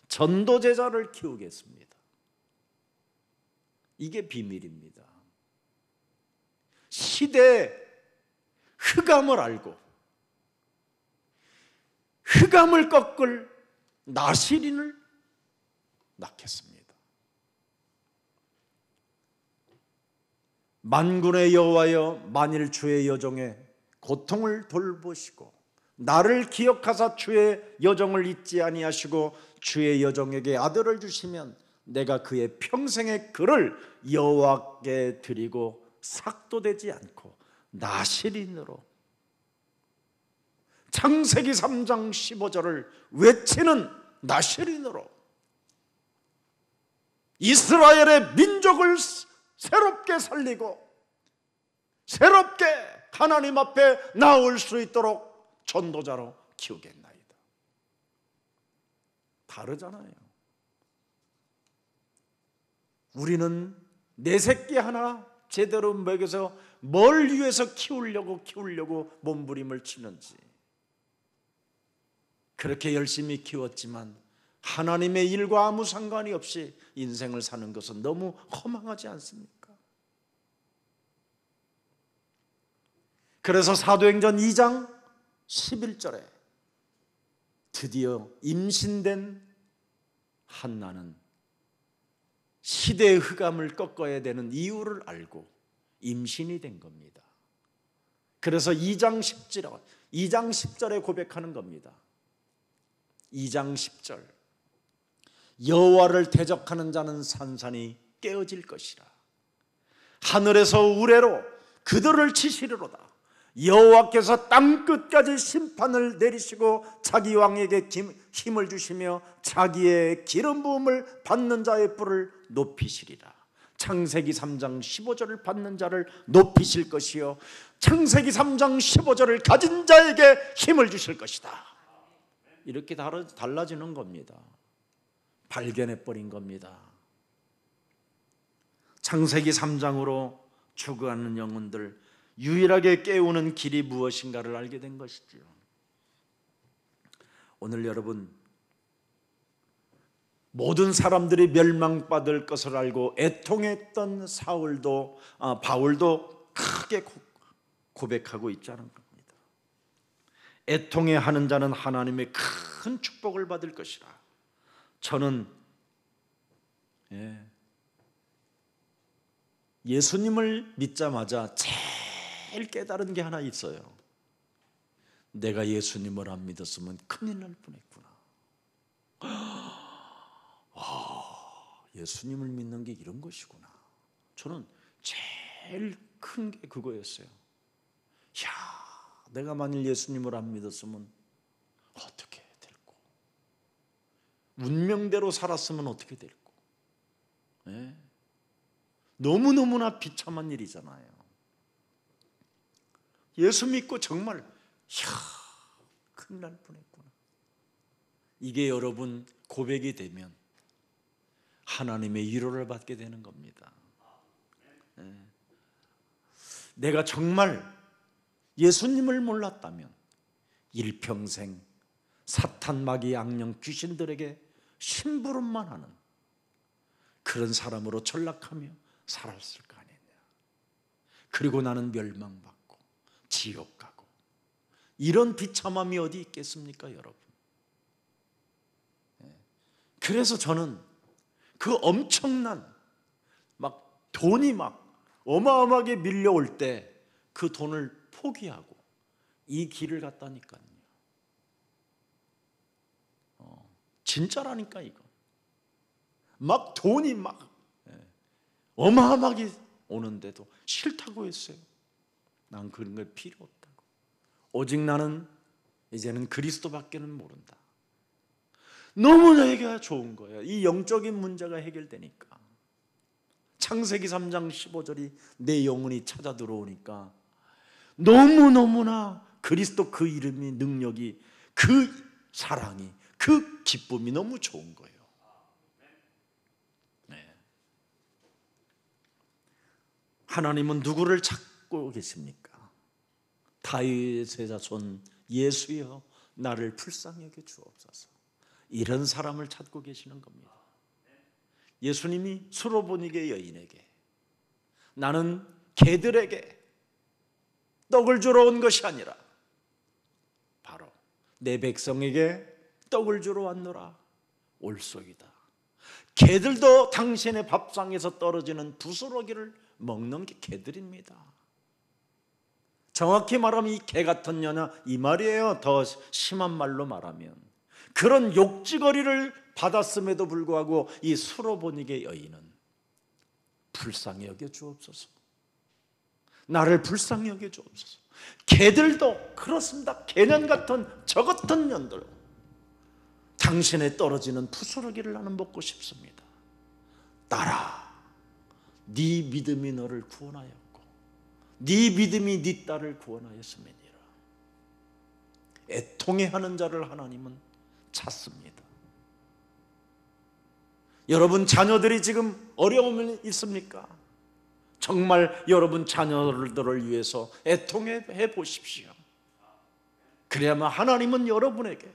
전도제자를 키우겠습니다. 이게 비밀입니다. 시대의 흑암을 알고 흑암을 꺾을 나시린을 낳겠습니다. 만군의 여호와여 만일 주의 여종의 고통을 돌보시고 나를 기억하사 주의 여종을 잊지 아니하시고 주의 여종에게 아들을 주시면 내가 그의 평생의 글을 여호와께 드리고 삭도되지 않고 나시린으로 창세기 3장 15절을 외치는 나시린으로 이스라엘의 민족을 새롭게 살리고 새롭게 하나님 앞에 나올 수 있도록 전도자로 키우겠나이다. 다르잖아요. 우리는 내 새끼 하나 제대로 먹여서 뭘 위해서 키우려고 몸부림을 치는지 그렇게 열심히 키웠지만 하나님의 일과 아무 상관이 없이 인생을 사는 것은 너무 허망하지 않습니까? 그래서 사도행전 2장 11절에 드디어 임신된 한나는 시대의 흑암을 꺾어야 되는 이유를 알고 임신이 된 겁니다. 그래서 2장 10절에 고백하는 겁니다. 2장 10절 여호와를 대적하는 자는 산산이 깨어질 것이라. 하늘에서 우레로 그들을 치시리로다. 여호와께서 땅 끝까지 심판을 내리시고 자기 왕에게 힘을 주시며 자기의 기름 부음을 받는 자의 뿔을 높이시리라. 창세기 3장 15절을 받는 자를 높이실 것이요 창세기 3장 15절을 가진 자에게 힘을 주실 것이다. 이렇게 달라지는 겁니다. 발견해버린 겁니다. 창세기 3장으로 죽어가는 영혼들 유일하게 깨우는 길이 무엇인가를 알게 된 것이죠. 오늘 여러분, 모든 사람들이 멸망받을 것을 알고 애통했던 바울도 크게 고백하고 있자는 겁니다. 애통해하는 자는 하나님의 큰 축복을 받을 것이라. 저는 예수님을 믿자마자 제일 깨달은 게 하나 있어요. 내가 예수님을 안 믿었으면 큰일 날 뻔했구나. 예수님을 믿는 게 이런 것이구나. 저는 제일 큰 게 그거였어요. 내가 만일 예수님을 안 믿었으면 어떻게 될꼬? 운명대로 살았으면 어떻게 될꼬? 너무너무나 비참한 일이잖아요. 예수 믿고 정말 큰일 날 뻔했구나. 이게 여러분 고백이 되면 하나님의 위로를 받게 되는 겁니다. 내가 정말 예수님을 몰랐다면 일평생 사탄, 마귀, 악령, 귀신들에게 심부름만 하는 그런 사람으로 전락하며 살았을 거 아니냐. 그리고 나는 멸망받고 지옥 가고 이런 비참함이 어디 있겠습니까, 여러분? 그래서 저는 그 엄청난 돈이 어마어마하게 밀려올 때 그 돈을 포기하고 이 길을 갔다니까요. 진짜라니까 이거. 돈이 어마어마하게 오는데도 싫다고 했어요. 난 그런 거 필요 없다고. 오직 나는 이제는 그리스도밖에는 모른다. 너무나 내가 좋은 거예요. 이 영적인 문제가 해결되니까. 창세기 3장 15절이 내 영혼이 찾아 들어오니까 너무너무나 그리스도 그 이름이, 능력이, 그 사랑이, 그 기쁨이 너무 좋은 거예요. 하나님은 누구를 찾고 계십니까? 다윗의 자손 예수여 나를 불쌍히 여겨 주옵소서. 이런 사람을 찾고 계시는 겁니다. 예수님이 수로보니게 여인에게 나는 개들에게 떡을 주러 온 것이 아니라 바로 내 백성에게 떡을 주러 왔노라 올소이다. 개들도 당신의 밥상에서 떨어지는 부스러기를 먹는 게 개들입니다. 정확히 말하면 이 개 같은 년아 이 말이에요. 더 심한 말로 말하면 그런 욕지거리를 받았음에도 불구하고 이 수로보니게 여인은 불쌍히 여겨 주옵소서. 나를 불쌍히 여겨 주옵소서. 개들도 그렇습니다. 개년 같은 저 같은 년들 당신의 떨어지는 부스러기를 나는 먹고 싶습니다. 딸아, 네 믿음이 너를 구원하였고 네 믿음이 네 딸을 구원하였음이니라. 애통해하는 자를 하나님은 찾습니다. 여러분 자녀들이 지금 어려움이 있습니까? 정말 여러분 자녀들을 위해서 애통해 보십시오. 그래야만 하나님은 여러분에게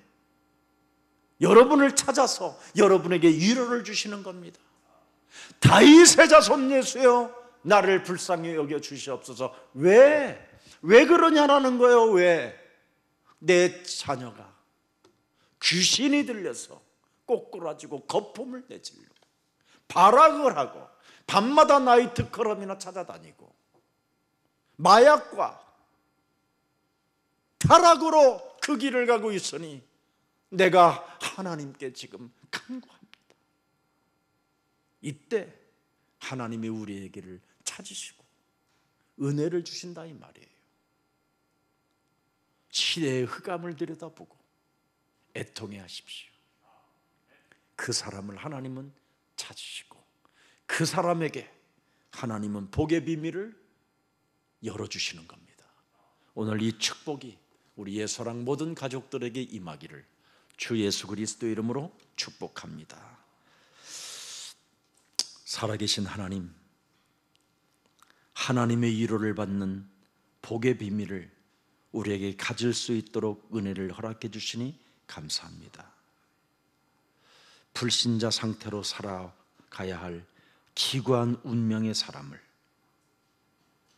여러분을 찾아서 여러분에게 위로를 주시는 겁니다. 다윗의 자손 예수여 나를 불쌍히 여겨 주시옵소서. 왜 그러냐라는 거예요. 왜? 내 자녀가 귀신이 들려서 꼬꾸라지고 거품을 내질러 발악을 하고 밤마다 나이트클럽이나 찾아다니고 마약과 타락으로 그 길을 가고 있으니 내가 하나님께 지금 간구합니다. 이때 하나님이 우리에게를 찾으시고 은혜를 주신다 이 말이에요. 시대의 흑암을 들여다보고 애통해 하십시오. 그 사람을 하나님은 찾으시고 그 사람에게 하나님은 복의 비밀을 열어주시는 겁니다. 오늘 이 축복이 우리 예수랑 모든 가족들에게 임하기를 주 예수 그리스도 이름으로 축복합니다. 살아계신 하나님, 하나님의 위로를 받는 복의 비밀을 우리에게 가질 수 있도록 은혜를 허락해 주시니 감사합니다. 불신자 상태로 살아가야 할 기구한 운명의 사람을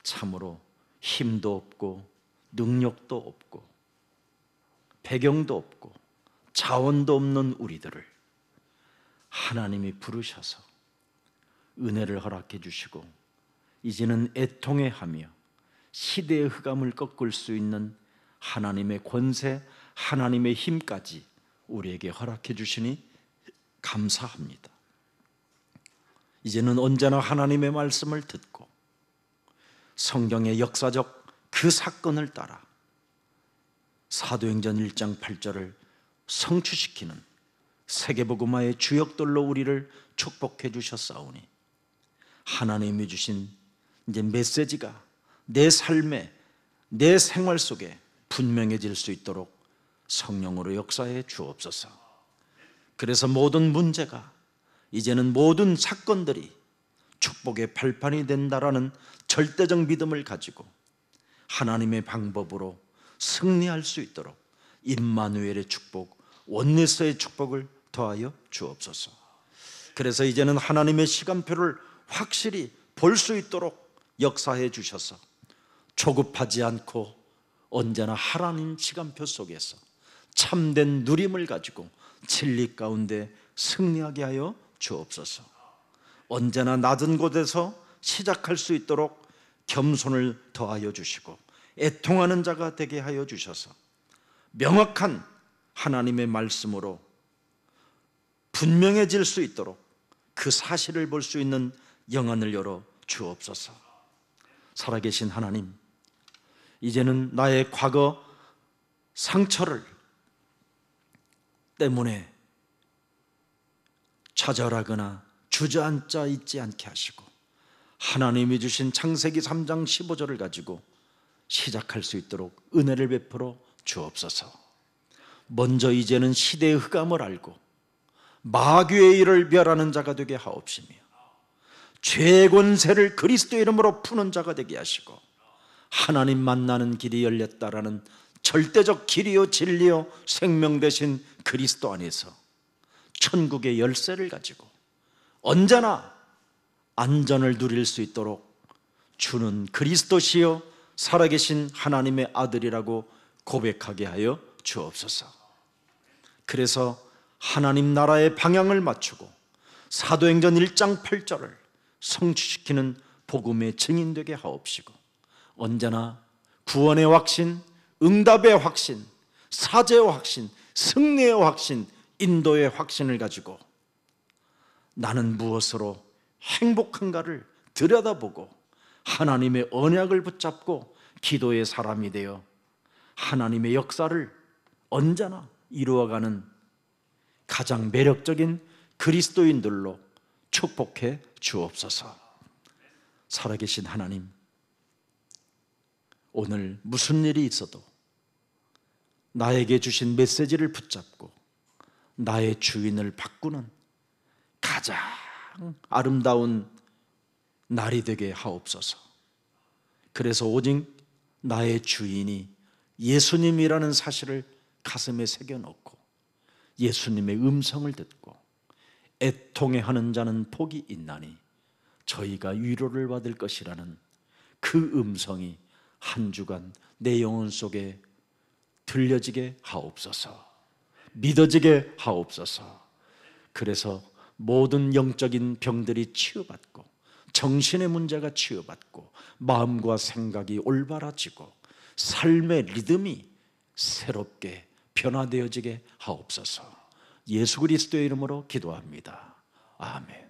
참으로 힘도 없고 능력도 없고 배경도 없고 자원도 없는 우리들을 하나님이 부르셔서 은혜를 허락해 주시고 이제는 애통해하며 시대의 흑암을 꺾을 수 있는 하나님의 권세, 하나님의 힘까지 우리에게 허락해 주시니 감사합니다. 이제는 언제나 하나님의 말씀을 듣고 성경의 역사적 그 사건을 따라 사도행전 1장 8절을 성취시키는 세계복음화의 주역들로 우리를 축복해 주셨사오니 하나님이 주신 이제 메시지가 내 삶에, 내 생활 속에 분명해질 수 있도록 성령으로 역사해 주옵소서. 그래서 모든 문제가, 이제는 모든 사건들이 축복의 발판이 된다라는 절대적 믿음을 가지고 하나님의 방법으로 승리할 수 있도록 임마누엘의 축복, 원네스의 축복을 더하여 주옵소서. 그래서 이제는 하나님의 시간표를 확실히 볼 수 있도록 역사해 주셔서 조급하지 않고 언제나 하나님 시간표 속에서 참된 누림을 가지고 진리 가운데 승리하게 하여 주옵소서. 언제나 낮은 곳에서 시작할 수 있도록 겸손을 더하여 주시고 애통하는 자가 되게 하여 주셔서 명확한 하나님의 말씀으로 분명해질 수 있도록 그 사실을 볼 수 있는 영안을 열어 주옵소서. 살아계신 하나님, 이제는 나의 과거 상처를 때문에 좌절하거나 주저앉아 있지 않게 하시고 하나님이 주신 창세기 3장 15절을 가지고 시작할 수 있도록 은혜를 베풀어 주옵소서. 먼저 이제는 시대의 흑암을 알고 마귀의 일을 멸하는 자가 되게 하옵시며 죄의 권세를 그리스도의 이름으로 푸는 자가 되게 하시고 하나님 만나는 길이 열렸다라는 절대적 길이요 진리요 생명 되신 그리스도 안에서 천국의 열쇠를 가지고 언제나 안전을 누릴 수 있도록 주는 그리스도시요 살아계신 하나님의 아들이라고 고백하게 하여 주옵소서. 그래서 하나님 나라의 방향을 맞추고 사도행전 1장 8절을 성취시키는 복음의 증인되게 하옵시고 언제나 구원의 확신, 응답의 확신, 사죄의 확신, 승리의 확신, 인도의 확신을 가지고 나는 무엇으로 행복한가를 들여다보고 하나님의 언약을 붙잡고 기도의 사람이 되어 하나님의 역사를 언제나 이루어가는 가장 매력적인 그리스도인들로 축복해 주옵소서. 살아계신 하나님, 오늘 무슨 일이 있어도 나에게 주신 메시지를 붙잡고 나의 주인을 바꾸는 가장 아름다운 날이 되게 하옵소서. 그래서 오직 나의 주인이 예수님이라는 사실을 가슴에 새겨놓고 예수님의 음성을 듣고 애통해하는 자는 복이 있나니 저희가 위로를 받을 것이라는 그 음성이 한 주간 내 영혼 속에 들려지게 하옵소서. 믿어지게 하옵소서. 그래서 모든 영적인 병들이 치유받고 정신의 문제가 치유받고 마음과 생각이 올바라지고 삶의 리듬이 새롭게 변화되어지게 하옵소서. 예수 그리스도의 이름으로 기도합니다. 아멘.